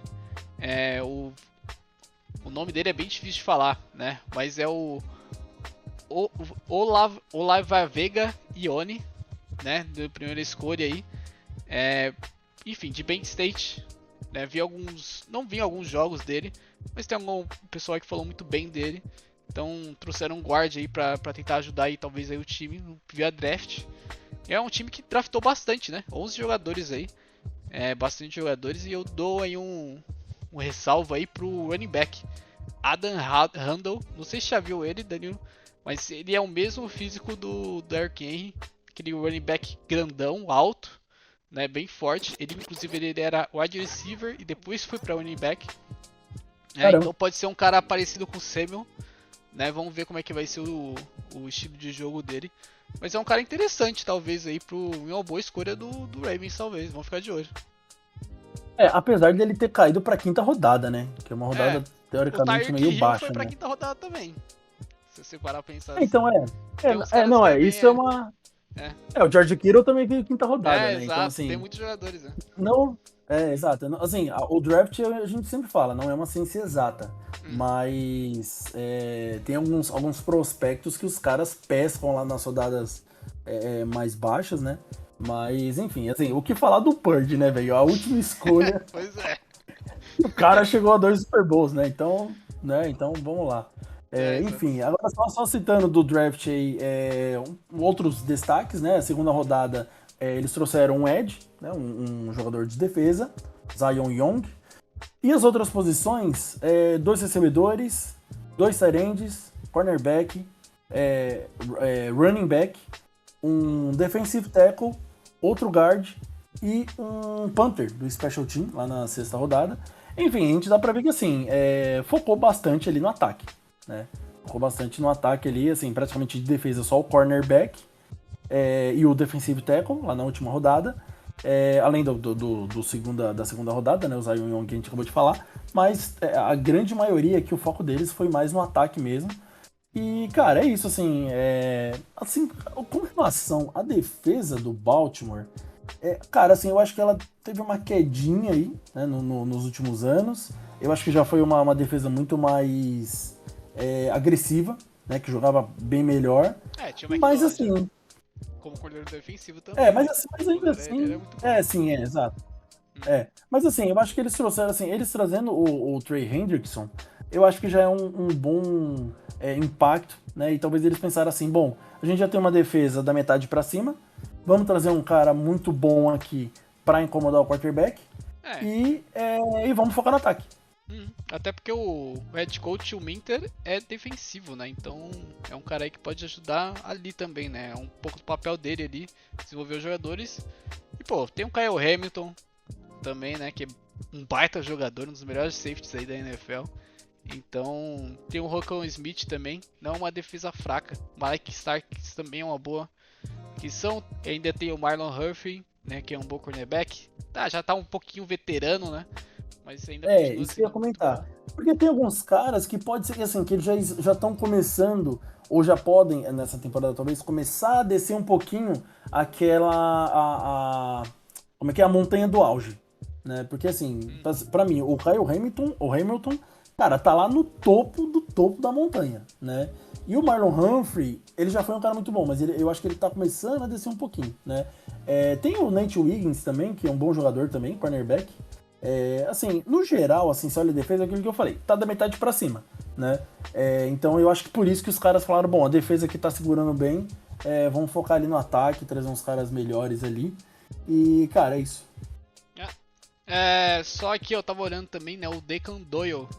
O nome dele é bem difícil de falar, né? Mas é o Olavavega Ione, né? Da primeira escolha aí. Enfim, de Penn State. Né? Não vi alguns jogos dele, mas tem algum pessoal que falou muito bem dele. Então trouxeram um guard aí pra tentar ajudar aí, talvez aí o time via draft. É um time que draftou bastante, né? 11 jogadores aí. Bastante jogadores, e eu dou aí um ressalvo aí pro running back Adam Randall. Não sei se já viu ele, Danilo, mas ele é o mesmo físico do Derrick Henry, aquele running back grandão, alto, né, bem forte. Inclusive ele era wide receiver e depois foi para running back. Então pode ser um cara parecido com o Samuel, né? Vamos ver como é que vai ser o estilo de jogo dele. Mas é um cara interessante, talvez, aí uma boa escolha do Ravens, talvez. Vamos ficar de olho. Apesar dele ter caído pra quinta rodada, né? Que é uma rodada, teoricamente, meio baixa. Foi pra né? quinta rodada também. Se você parar pra pensar Então, assim. Isso é uma... o George Kittle também veio quinta rodada, né? Exato, então, assim, tem muitos jogadores, né? Não, exato. Assim, o draft a gente sempre fala, não é uma ciência exata. Mas tem alguns prospectos que os caras pescam lá nas rodadas mais baixas, né? Mas, enfim, assim, o que falar do Purdy, né, velho? A última escolha. Pois é. O cara chegou a 2 Super Bowls, né? Então, vamos lá. Enfim, agora só citando do draft aí, outros destaques, né? A segunda rodada, eles trouxeram um edge, né? Um jogador de defesa, Zion Young. E as outras posições, 2 recebedores, 2 tight ends, cornerback, running back, um defensive tackle, outro guard e um punter do special team lá na sexta rodada. Enfim, a gente dá pra ver que assim, focou bastante ali no ataque, né? Focou bastante no ataque ali, assim, praticamente de defesa só o cornerback e o defensive tackle lá na última rodada. Além da segunda rodada, né, o Zion Young que a gente acabou de falar, mas a grande maioria que o foco deles foi mais no ataque mesmo. E, cara, é isso, assim, assim, com relação à defesa do Baltimore, cara, assim, eu acho que ela teve uma quedinha aí, né, nos últimos anos. Eu acho que já foi uma defesa muito mais agressiva, né, que jogava bem melhor. Tinha o mas, assim... Como coordenador defensivo também. Mas ainda assim... sim, exato. Mas, assim, eu acho que eles trouxeram, assim, eles trazendo o Trey Hendrickson, eu acho que já é um bom impacto, né? E talvez eles pensaram assim, bom, a gente já tem uma defesa da metade pra cima, vamos trazer um cara muito bom aqui pra incomodar o quarterback e vamos focar no ataque. Até porque o head coach, o Minter, é defensivo, né? Então é um cara aí que pode ajudar ali também, né? É um pouco do papel dele ali, desenvolver os jogadores. E pô, tem o Kyle Hamilton também, né? Que é um baita jogador, um dos melhores safeties aí da NFL. Então tem o Rocco Smith também, não é uma defesa fraca. Mike Starks também é uma boa. Que são, ainda tem o Marlon Humphrey, né? Que é um bom cornerback. Tá, já tá um pouquinho veterano, né? Mas ainda continua Isso que eu ia sendo muito bom. comentar. Porque tem alguns caras que pode ser que assim, que eles já estão começando, ou já podem, nessa temporada talvez, começar a descer um pouquinho aquela. Como é que é? A montanha do auge. Né? Porque assim, pra mim, o Hamilton, cara, tá lá no topo do topo da montanha, né? E o Marlon Humphrey, ele já foi um cara muito bom, mas eu acho que ele tá começando a descer um pouquinho, né? Tem o Nate Wiggins também, que é um bom jogador também, cornerback. Assim, no geral, assim, se olha a defesa, é aquilo que eu falei, tá da metade pra cima, né? Então eu acho que por isso que os caras falaram, bom, a defesa aqui tá segurando bem, vamos focar ali no ataque, trazer uns caras melhores ali. E, cara, é isso. Só que eu tava olhando também, né, o Deacon Doyle,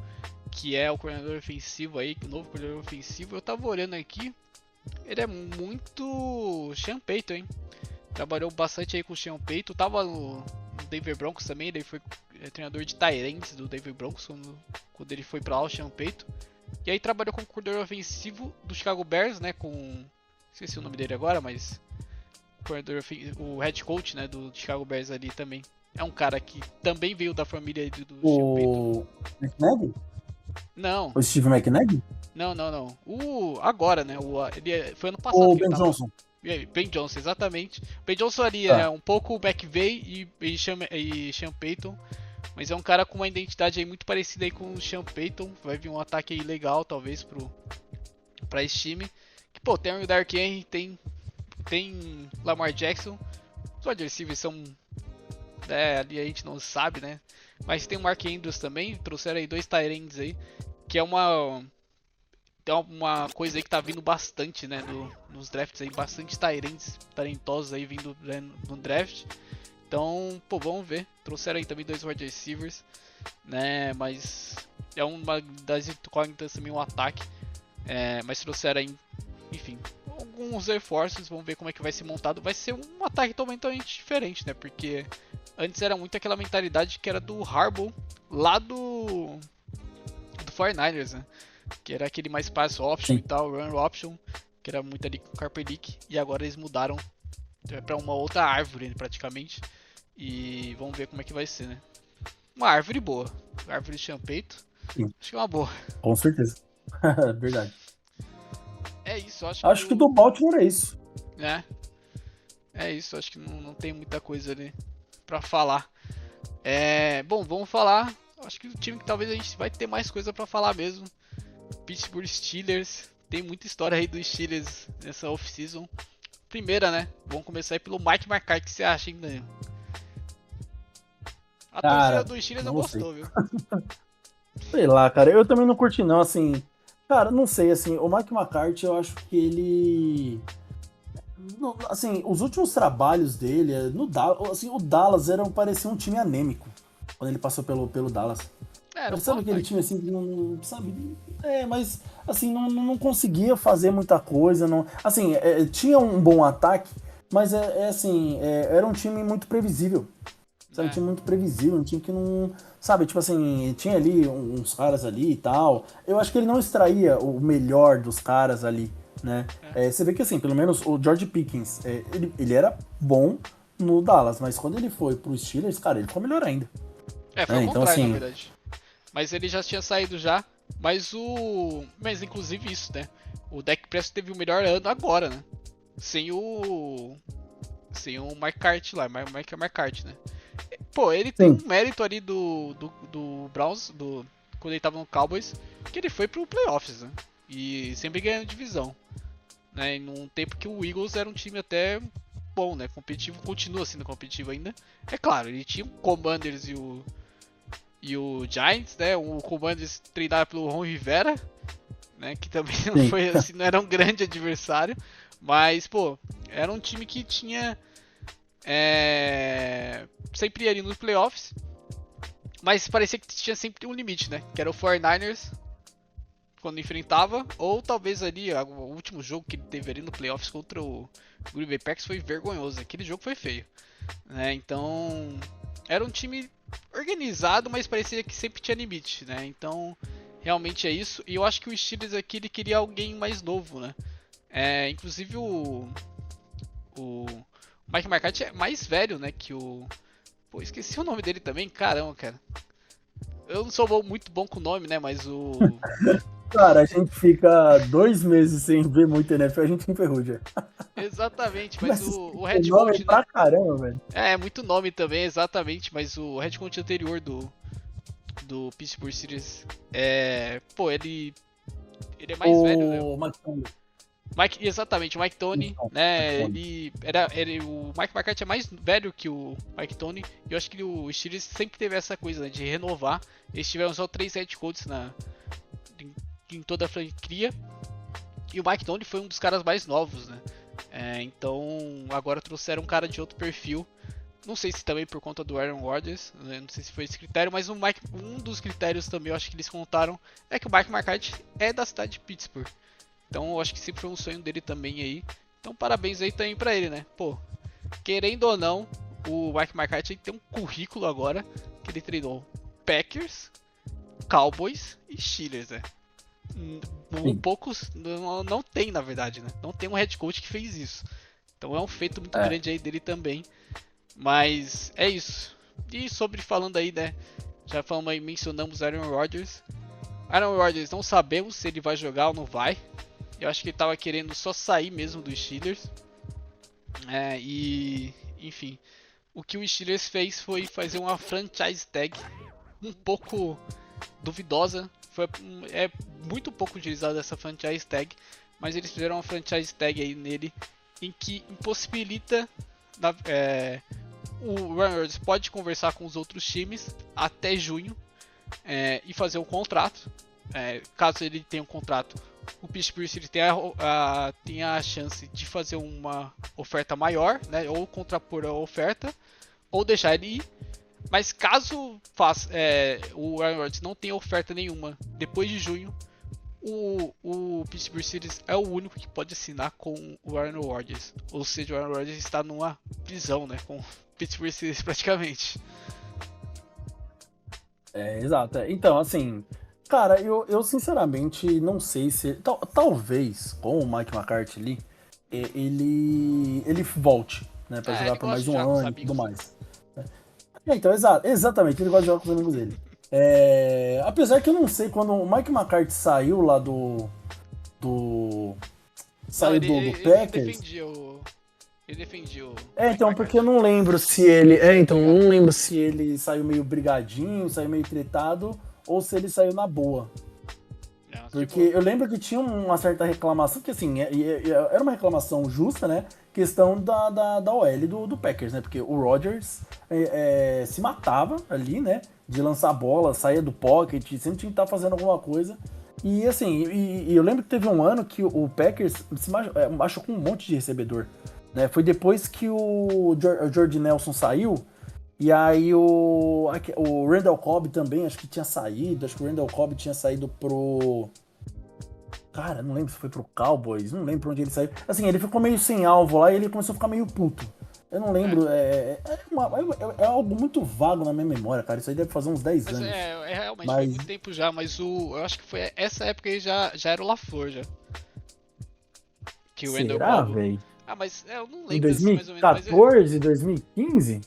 que é o coordenador ofensivo aí, o novo coordenador ofensivo. Eu tava olhando aqui, ele é muito Sean Payton, hein? Trabalhou bastante aí com o Sean Payton, tava no Denver Broncos também, ele foi treinador de tight ends do Denver Broncos quando ele foi pra lá, o Sean Payton. E aí trabalhou como coordenador ofensivo do Chicago Bears, né, com... esqueci o nome dele agora, mas... o head coach, né, do Chicago Bears ali também. É um cara que também veio da família do Sean Payton. O McNabb? Não, O Steve McNabb? não. Agora, né, foi ano passado Ou o que ele Ben tava... Johnson? Ben Johnson, exatamente. Ben Johnson ali é Tá. um pouco o McVay e Sean Payton, mas é um cara com uma identidade aí muito parecida aí com o Sean Payton. Vai vir um ataque aí legal, talvez, pra esse time. Que, pô, tem o Dark Henry, tem Lamar Jackson. Os wide receivers são... ali a gente não sabe, né? Mas tem o Mark Andrews também, trouxeram aí 2 tight ends aí, que é uma coisa aí que tá vindo bastante, né, nos drafts aí, bastante tight ends talentosos aí vindo, né, no draft. Então, pô, vamos ver. Trouxeram aí também 2 wide receivers, né, mas é uma das incógnitas também o ataque. Mas trouxeram aí, enfim, alguns reforços, vamos ver como é que vai ser montado. Vai ser um ataque totalmente diferente, né, porque antes era muito aquela mentalidade que era do Harbaugh, lá do 49ers, né? Que era aquele mais pass option Sim. e tal, run option, que era muito ali com o Kaepernick, e agora eles mudaram para uma outra árvore praticamente, e vamos ver como é que vai ser, né? Uma árvore boa, árvore de Sean Payton, Sim. acho que é uma boa. Com certeza. Verdade. É isso, acho Acho que do Baltimore é isso. né? É isso, acho que não tem muita coisa ali pra falar. Bom, vamos falar. Acho que o time que talvez a gente vai ter mais coisa pra falar mesmo. Pittsburgh Steelers. Tem muita história aí dos Steelers nessa off-season. Primeira, né? Vamos começar aí pelo Mike McCarthy. O que você acha ainda? A torcida Cara, dos Steelers não não sei. gostou, viu? Sei lá, cara. Eu também não curti, não. Assim, cara, não sei. Assim, o Mike McCarthy, eu acho que ele. Assim, os últimos trabalhos dele, no Dallas, assim, o Dallas parecia um time anêmico quando ele passou pelo Dallas. Era um Sabe bom aquele ataque. time assim que não. Sabe? Mas assim, não conseguia fazer muita coisa. Não, assim, tinha um bom ataque, mas assim, era um time muito previsível. Sabe, um time muito previsível, um time que não. Sabe, tipo assim, tinha ali uns caras ali e tal. Eu acho que ele não extraía o melhor dos caras ali, né? Você vê que assim, pelo menos o George Pickens, ele era bom no Dallas, mas quando ele foi pro Steelers, cara, ele ficou melhor ainda. Foi o Então contrário, na assim. verdade. Mas ele já tinha saído já. Mas inclusive isso, né? O Dak Prescott teve o melhor ano agora, né? Sem o McCarthy lá, Mike McCarthy, né? Pô, ele tem Sim. um mérito ali do Browns, quando ele tava no Cowboys, que ele foi pro playoffs, né? E sempre ganhando divisão, né? E num tempo que o Eagles era um time até bom, né? Competitivo, continua sendo competitivo ainda. É claro, ele tinha o Commanders e o Giants, né? O Commanders treinado pelo Ron Rivera, né? Que também não Sim. foi assim, não era um grande adversário, mas pô, era um time que tinha sempre ali nos playoffs. Mas parecia que tinha sempre um limite, né? Que era o 49ers quando enfrentava, ou talvez ali o último jogo que teve ali no playoffs contra o Green Bay Packers foi vergonhoso. Aquele jogo foi feio, né? Então era um time organizado, mas parecia que sempre tinha limite, né? Então realmente é isso. E eu acho que o Steelers aqui ele queria alguém mais novo, né? Inclusive o Mike McCarthy é mais velho, né? Que o. Pô, esqueci o nome dele também, caramba, cara. Eu não sou muito bom com o nome, né? Mas o. Cara, a gente fica 2 meses sem ver muito NFL, a gente se enferruja. Exatamente, mas o head nome coach, né? pra caramba, velho. Muito nome também, exatamente, mas o head coach anterior do Pittsburgh Steelers pô, ele é mais velho, né? Exatamente, o Mike Tony, né? O Mike McCarthy é mais velho que o Mike Tony, e eu acho que o Steelers sempre teve essa coisa, né, de renovar. Eles tiveram só 3 head coaches em toda a franquia, e o Mike Tony foi um dos caras mais novos, né? Então agora trouxeram um cara de outro perfil. Não sei se também por conta do Aaron Rodgers, né? Não sei se foi esse critério, mas um dos critérios também eu acho que eles contaram é que o Mike McCarthy é da cidade de Pittsburgh. Então eu acho que sempre foi um sonho dele também aí. Então parabéns aí também pra ele, né? Pô, querendo ou não, o Mike McCarthy tem um currículo agora que ele treinou Packers, Cowboys e Steelers, né? Poucos não tem, na verdade, né? Não tem um head coach que fez isso. Então é um feito muito grande aí dele também. Mas é isso. E falando aí, né? Já falamos aí, mencionamos Aaron Rodgers. Aaron Rodgers, não sabemos se ele vai jogar ou não vai. Eu acho que ele tava querendo só sair mesmo dos Steelers. Enfim, o que o Steelers fez foi fazer uma franchise tag um pouco duvidosa. É muito pouco utilizada essa franchise tag, mas eles fizeram uma franchise tag aí nele em que impossibilita o Aaron Rodgers pode conversar com os outros times até junho e fazer um contrato. Caso ele tenha um contrato, o Pittsburgh Steelers tem a chance de fazer uma oferta maior, né, ou contrapor a oferta, ou deixar ele ir. Mas caso o Aaron Rodgers não tenha oferta nenhuma depois de junho, o Pittsburgh Steelers é o único que pode assinar com o Aaron Rodgers. Ou seja, o Aaron Rodgers está numa prisão, né, com o Pittsburgh Steelers praticamente. Exato. Então, assim, cara, eu sinceramente não sei se... Talvez, com o Mike McCarthy ali, ele volte, né, pra jogar por mais um ano e tudo mais. Então, exatamente, ele gosta de jogar com os amigos dele. Apesar que eu não sei, quando o Mike McCarthy saiu lá do Packers... Ele defendia o... então, porque eu não lembro se ele... então, eu não lembro se ele saiu meio brigadinho, saiu meio tretado, ou se ele saiu na boa. Porque eu lembro que tinha uma certa reclamação, que assim, era uma reclamação justa, né? Questão da OL do Packers, né? Porque o Rodgers se matava ali, né? De lançar a bola, saía do pocket, sempre tinha que estar fazendo alguma coisa. E assim, eu lembro que teve um ano que o Packers se machucou um monte de recebedor, né? Foi depois que o Jordy Nelson saiu, e aí o Randall Cobb também, acho que o Randall Cobb tinha saído pro... Cara, não lembro se foi pro Cowboys, não lembro pra onde ele saiu. Assim, ele ficou meio sem alvo lá e ele começou a ficar meio puto. Eu não lembro, é algo muito vago na minha memória, cara. Isso aí deve fazer uns 10 anos. Realmente, faz muito tempo já, mas eu acho que foi essa época aí já era o LaFleur já. Que o Randall Cobb... velho? Mas eu não lembro. Em 2014, 2015?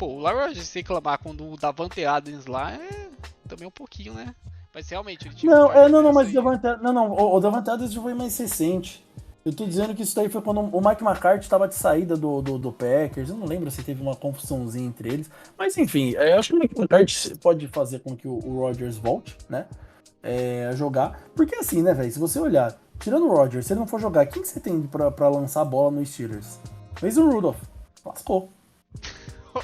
O Larry Rodgers se reclamar quando o Davante Adams lá também um pouquinho, né? Mas realmente ele tinha... o Davante Adams já foi mais recente. Eu tô dizendo que isso daí foi quando o Mike McCarthy tava de saída do Packers. Eu não lembro se teve uma confusãozinha entre eles. Mas enfim, eu acho que o Mike McCarthy pode fazer com que o Rodgers volte, né? A jogar. Porque assim, né, velho? Se você olhar, tirando o Rodgers, se ele não for jogar, quem que você tem pra lançar a bola no Steelers? Mason Rudolph. Lascou.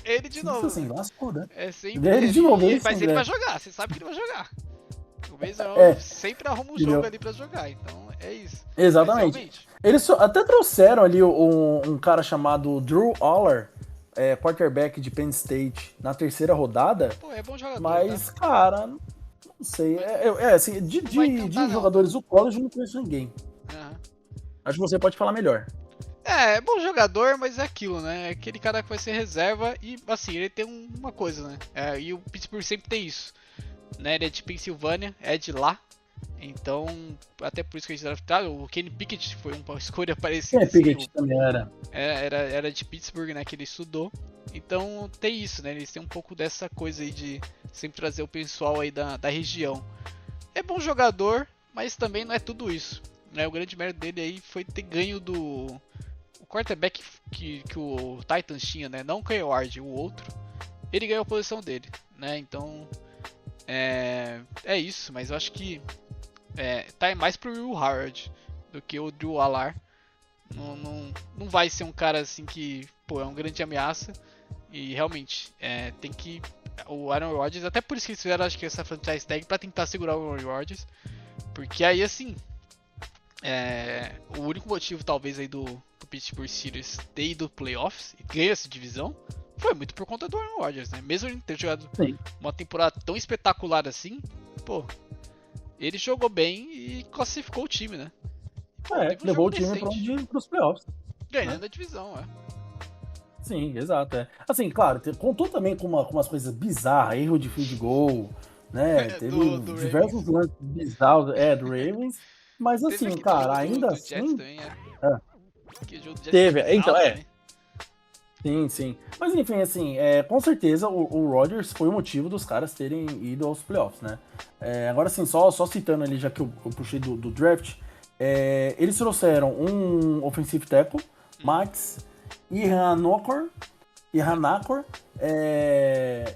Ele de novo. Assim, lascou, né? Sempre ele de novo. Mas ele vai jogar, você sabe que ele vai jogar. O Mason sempre arruma um jogo ali pra jogar, então é isso. Exatamente. Eles até trouxeram ali um cara chamado Drew Aller quarterback de Penn State na terceira rodada. Pô, é bom jogador, Mas, tá? cara, não sei. Assim, Não vai de cantar, não. jogadores do college eu não conheço ninguém. Aham. Acho que você pode falar melhor. É bom jogador, mas é aquilo, né? É aquele cara que vai ser reserva e, assim, ele tem uma coisa, né? E o Pittsburgh sempre tem isso, né? Ele é de Pensilvânia, é de lá. Então, até por isso que eles draftaram. O Kenny Pickett foi uma escolha parecida, assim. Pickett também era. Era de Pittsburgh, né? Que ele estudou. Então, tem isso, né? Eles têm um pouco dessa coisa aí de sempre trazer o pessoal aí da região. É bom jogador, mas também não é tudo isso, né? O grande mérito dele aí foi ter ganho do... O quarterback que o Titans tinha, né? Não o Kyle Ward, o outro. Ele ganhou a posição dele, né? Então, é isso. Mas eu acho que tá mais pro Will Howard do que o Drew Allar. Não vai ser um cara assim que, pô, é uma grande ameaça. E realmente, tem que... O Aaron Rodgers, até por isso que eles fizeram, acho que essa franchise tag pra tentar segurar o Aaron Rodgers. Porque aí, assim, o único motivo, talvez, aí do Pittsburgh Steelers ter ido playoffs e ganhar essa divisão foi muito por conta do Aaron Rodgers, né? Mesmo ele ter jogado uma temporada tão espetacular assim, pô, ele jogou bem e classificou o time, né? Pô, teve um Levou jogo o time decente, pros playoffs. ganhando Né? a divisão, Sim, exato. Assim, claro, contou também com umas coisas bizarras, erro de field goal, né? Teve do diversos Ravens. lances bizarros, do Ravens. Mas Teve assim, aquele cara, jogo ainda do Jets assim. também, Aquele jogo do Jets Teve, foi então, bizarro também. Sim, sim. Mas enfim, assim, com certeza o Rodgers foi o motivo dos caras terem ido aos playoffs, né? Agora sim, só citando ali, já que eu puxei do draft, eles trouxeram um offensive tackle, Max Ihanokor,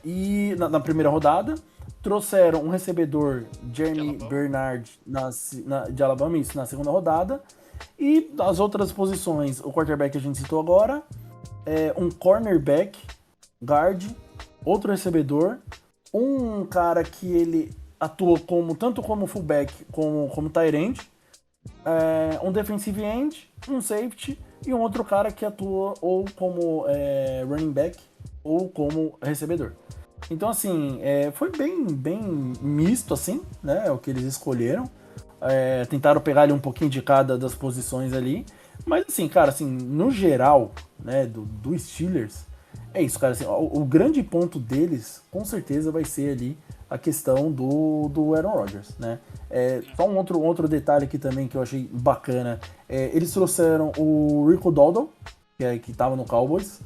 e na primeira rodada, trouxeram um recebedor, Jeremy Bernard, de Alabama, isso, na segunda rodada, e as outras posições, o quarterback que a gente citou agora, um cornerback, guard, outro recebedor, um cara que ele atua tanto como fullback como tight end, um defensive end, um safety e um outro cara que atua ou como running back ou como recebedor. Então, assim, foi bem misto, assim, né, o que eles escolheram. Tentaram pegar ali um pouquinho de cada das posições ali. Mas, assim, cara, assim, no geral, né, do Steelers, é isso, cara, assim, o grande ponto deles, com certeza, vai ser ali a questão do Aaron Rodgers, né? Só um outro detalhe aqui também que eu achei bacana, eles trouxeram o Rico Dowdle, que tava no Cowboys,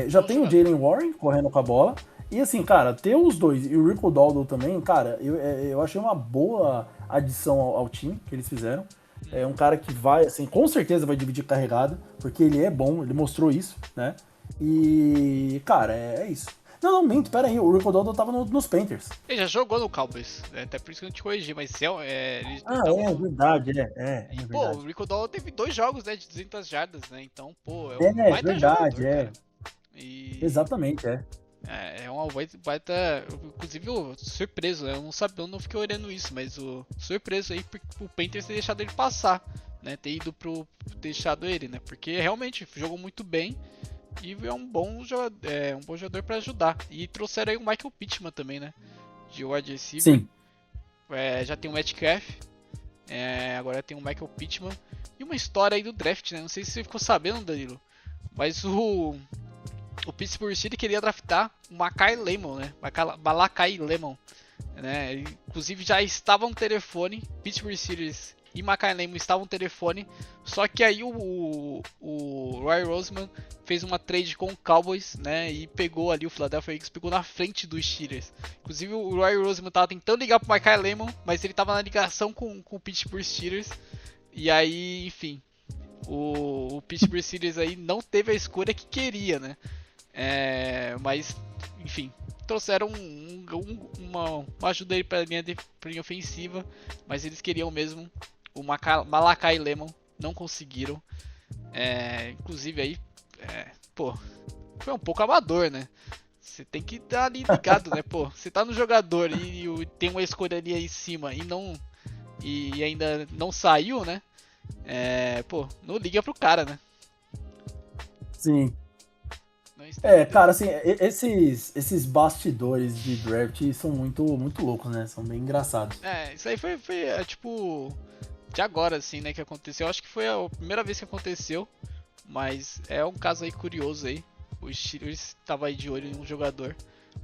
já tem o Jalen Warren correndo com a bola, e assim, cara, ter os dois e o Rico Dowdle também, cara, eu achei uma boa adição ao time que eles fizeram. É um cara que vai, assim, com certeza vai dividir carregada, porque ele é bom, ele mostrou isso, né? E, cara, é isso. Não, minto, pera aí, o Rico Dowdle tava nos Panthers. Ele já jogou no Cowboys, até por isso que eu não te corrigi, mas ele Verdade, E, pô, verdade. o Rico Dollar teve 2 jogos, né, de 200 jardas, né, então, pô, é um É baita verdade, jogador, cara. E... Exatamente, É uma baita, inclusive, surpreso, né, eu não fiquei olhando isso, mas o surpreso aí pro Panthers ter deixado ele passar, né, ter deixado ele, né, porque realmente jogou muito bem e é um bom jogador pra ajudar. E trouxeram aí o Michael Pittman também, né, de wide receiver. Sim. Já tem o Metcalf, agora tem o Michael Pittman. E uma história aí do draft, né? Não sei se você ficou sabendo, Danilo. Mas o Pittsburgh Steelers queria draftar o Malakai Lemon, né? Malakai Lemon, né? Inclusive já estava no telefone. Pittsburgh Steelers e Malakai Lemon estavam no telefone. Só que aí o Roy Roseman fez uma trade com o Cowboys, né? E pegou ali o Philadelphia Eagles, pegou na frente dos Steelers. Inclusive o Roy Roseman tava tentando ligar pro Malakai Lemon, mas ele tava na ligação com o Pittsburgh Steelers. E aí, enfim, o Pittsburgh Steelers aí não teve a escolha que queria, né? Mas, enfim, trouxeram uma ajuda aí pra linha ofensiva, mas eles queriam mesmo o Malakai Lemon, não conseguiram. Inclusive aí, pô, foi um pouco amador, né? Você tem que estar ali ligado, né? Pô, você tá no jogador e tem uma escolha ali em cima e ainda não saiu, né? Pô, não liga pro cara, né? Sim. Não esteve Cara, dentro. assim, esses bastidores de draft são muito, muito loucos, né? São bem engraçados. Isso aí foi tipo, de agora, assim, né, que aconteceu. Eu acho que foi a primeira vez que aconteceu, mas é um caso aí curioso aí. O Steelers estava aí de olho em um jogador,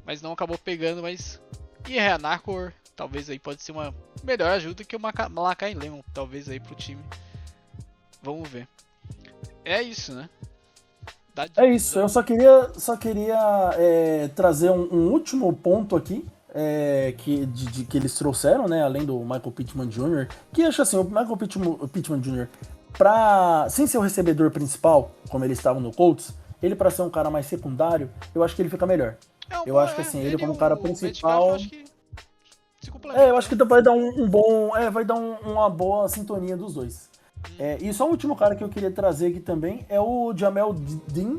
mas não acabou pegando, mas... E Renacor, talvez aí pode ser uma melhor ajuda que o Malakai Lemon, talvez aí pro time. Vamos ver. É isso, né? Da É isso, eu divisão. só queria trazer um último ponto aqui, que eles trouxeram, né, além do Michael Pittman Jr., que acho assim, o Michael Pittman Jr., sem ser o recebedor principal, como ele estava no Colts, ele para ser um cara mais secundário, eu acho que ele fica melhor. É um Eu bom, acho que assim, ele ele e como cara o Metcalf eu principal, acho que se eu complementam, acho né? que vai dar um bom, vai dar uma boa sintonia dos dois. E só o último cara que eu queria trazer aqui também é o Jamel Dean,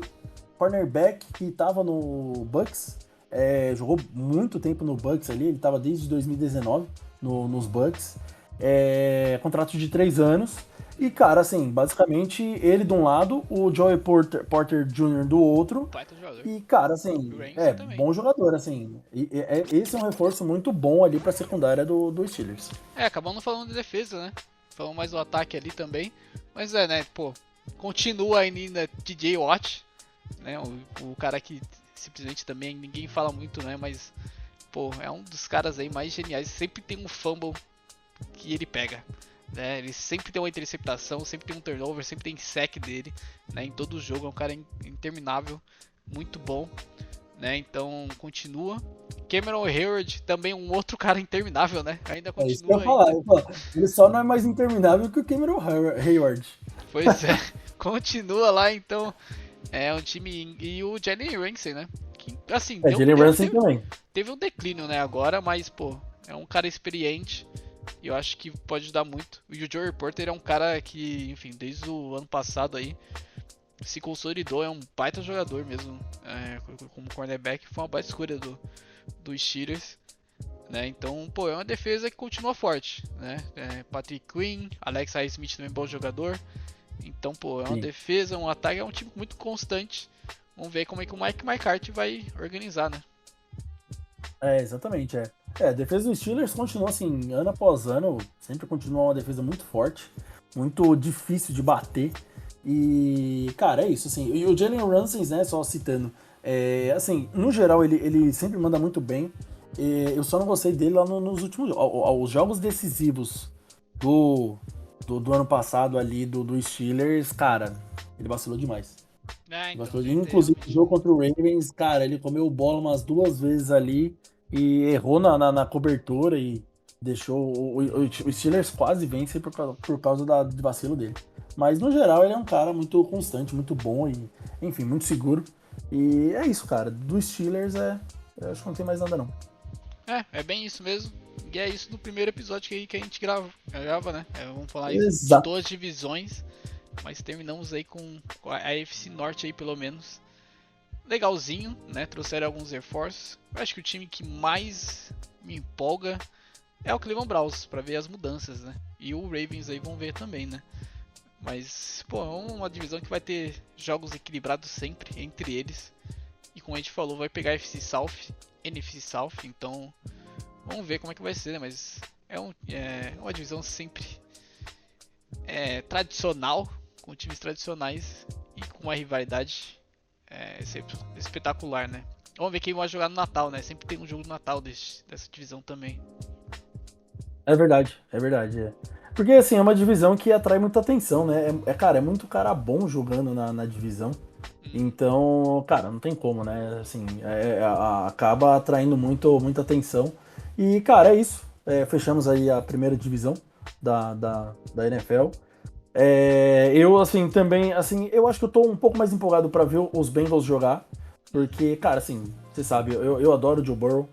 cornerback que estava no Bucks, jogou muito tempo no Bucks ali, ele estava desde 2019 nos Bucks, contrato de 3 anos, e cara, assim, basicamente ele de um lado, o Joey Porter Jr. do outro, Baita jogador. e cara, O assim, Ramsey também. bom jogador, assim, esse é um reforço muito bom ali para a secundária do Steelers. Acabamos falando de defesa, né? Falamos mais do ataque ali também. Mas né, pô, continua ainda DJ Watt, né? O cara que simplesmente também ninguém fala muito, né? Mas, pô, é um dos caras aí mais geniais. Sempre tem um fumble que ele pega. Né? Ele sempre tem uma interceptação, sempre tem um turnover, sempre tem sack dele, né? Em todo o jogo, é um cara interminável, muito bom, né? Então continua. Cameron Hayward, também um outro cara interminável, né? Ainda É isso que eu ia continua falar. ainda. Ele só não é mais interminável que o Cameron Hayward. Pois é, continua lá, então é um time e o Jalen Ramsey, né? Que assim, Jalen Brunson também. teve um declínio, né, agora, mas pô, é um cara experiente. E eu acho que pode ajudar muito. E o Joe Porter é um cara que, enfim, desde o ano passado aí se consolidou, é um baita jogador mesmo, como cornerback, foi uma baita escolha do Steelers, né? Então, pô, é uma defesa que continua forte, né? Patrick Quinn, Alex Highsmith também é bom jogador. Então, pô, é uma Sim. defesa, um ataque, é um time muito constante. Vamos ver como é que o Mike McCarthy vai organizar, né? Exatamente. A defesa dos Steelers continua assim, ano após ano, sempre continua uma defesa muito forte, muito difícil de bater. E, cara, é isso, assim. E o Jalen Ramsey, né, só citando, assim, no geral ele sempre manda muito bem. Eu só não gostei dele lá nos últimos os jogos decisivos do ano passado ali do Steelers, cara, ele vacilou demais. Então, Inclusive, o realmente. jogo contra o Ravens, cara, ele comeu bola umas 2 vezes ali e errou na cobertura e deixou o Steelers quase vence por causa do vacilo dele. Mas no geral ele é um cara muito constante, muito bom e, enfim, muito seguro. E é isso, cara. Do Steelers eu acho que não tem mais nada não. É bem isso mesmo. E é isso do primeiro episódio que a gente grava, né? Vamos falar aí de Exato. todas as divisões. Mas terminamos aí com a AFC Norte aí pelo menos. Legalzinho, né? Trouxeram alguns reforços. Eu acho que o time que mais me empolga é o Cleveland Browns, pra ver as mudanças, né? E o Ravens aí vão ver também, né? Mas, pô, é uma divisão que vai ter jogos equilibrados sempre entre eles. E como a gente falou, vai pegar FC South, NFC South, então vamos ver como é que vai ser, né? Mas é uma divisão sempre tradicional, com times tradicionais e com uma rivalidade sempre espetacular, né? Vamos ver quem vai jogar no Natal, né? Sempre tem um jogo no Natal dessa divisão também. É verdade, é verdade. Porque assim, é uma divisão que atrai muita atenção, né? Cara, é muito cara bom jogando na divisão. Uhum. Então, cara, não tem como, né? Assim, acaba atraindo muita atenção. E, cara, é isso. Fechamos aí a primeira divisão da NFL. Eu, assim, também, assim, eu acho que eu tô um pouco mais empolgado pra ver os Bengals jogar. Porque, cara, assim, você sabe, eu adoro o Joe Burrow.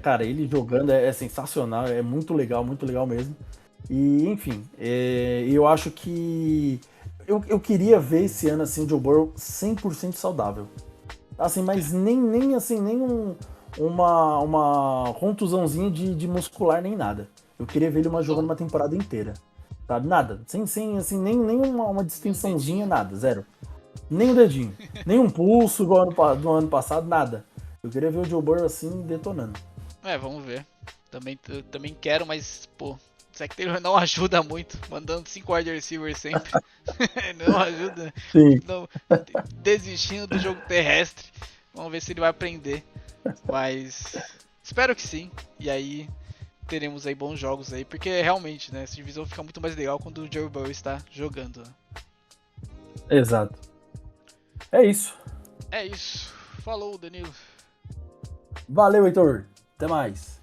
Cara, ele jogando é sensacional, é muito legal mesmo. E, enfim, eu acho que eu queria ver esse ano assim, o Joe Burrow 100% saudável. Assim, mas nem uma contusãozinha de muscular, nem nada. Eu queria ver ele jogando Só uma temporada inteira. Sabe? Nada. Sem assim, nem uma nem um distensãozinha, dedinho. nada. Zero. Nem um dedinho. Nem um pulso igual do ano passado, nada. Eu queria ver o Joe Burrow assim detonando. Vamos ver. Também quero, mas, pô, o Zac Taylor não ajuda muito, mandando 5 wide receivers sempre. Não ajuda. Sim. Não, desistindo do jogo terrestre. Vamos ver se ele vai aprender. Mas espero que sim. E aí teremos aí bons jogos aí, porque realmente, né, essa divisão fica muito mais legal quando o Joe Burrow está jogando. Né? Exato. É isso. É isso. Falou, Danilo. Valeu, Heitor. Até mais.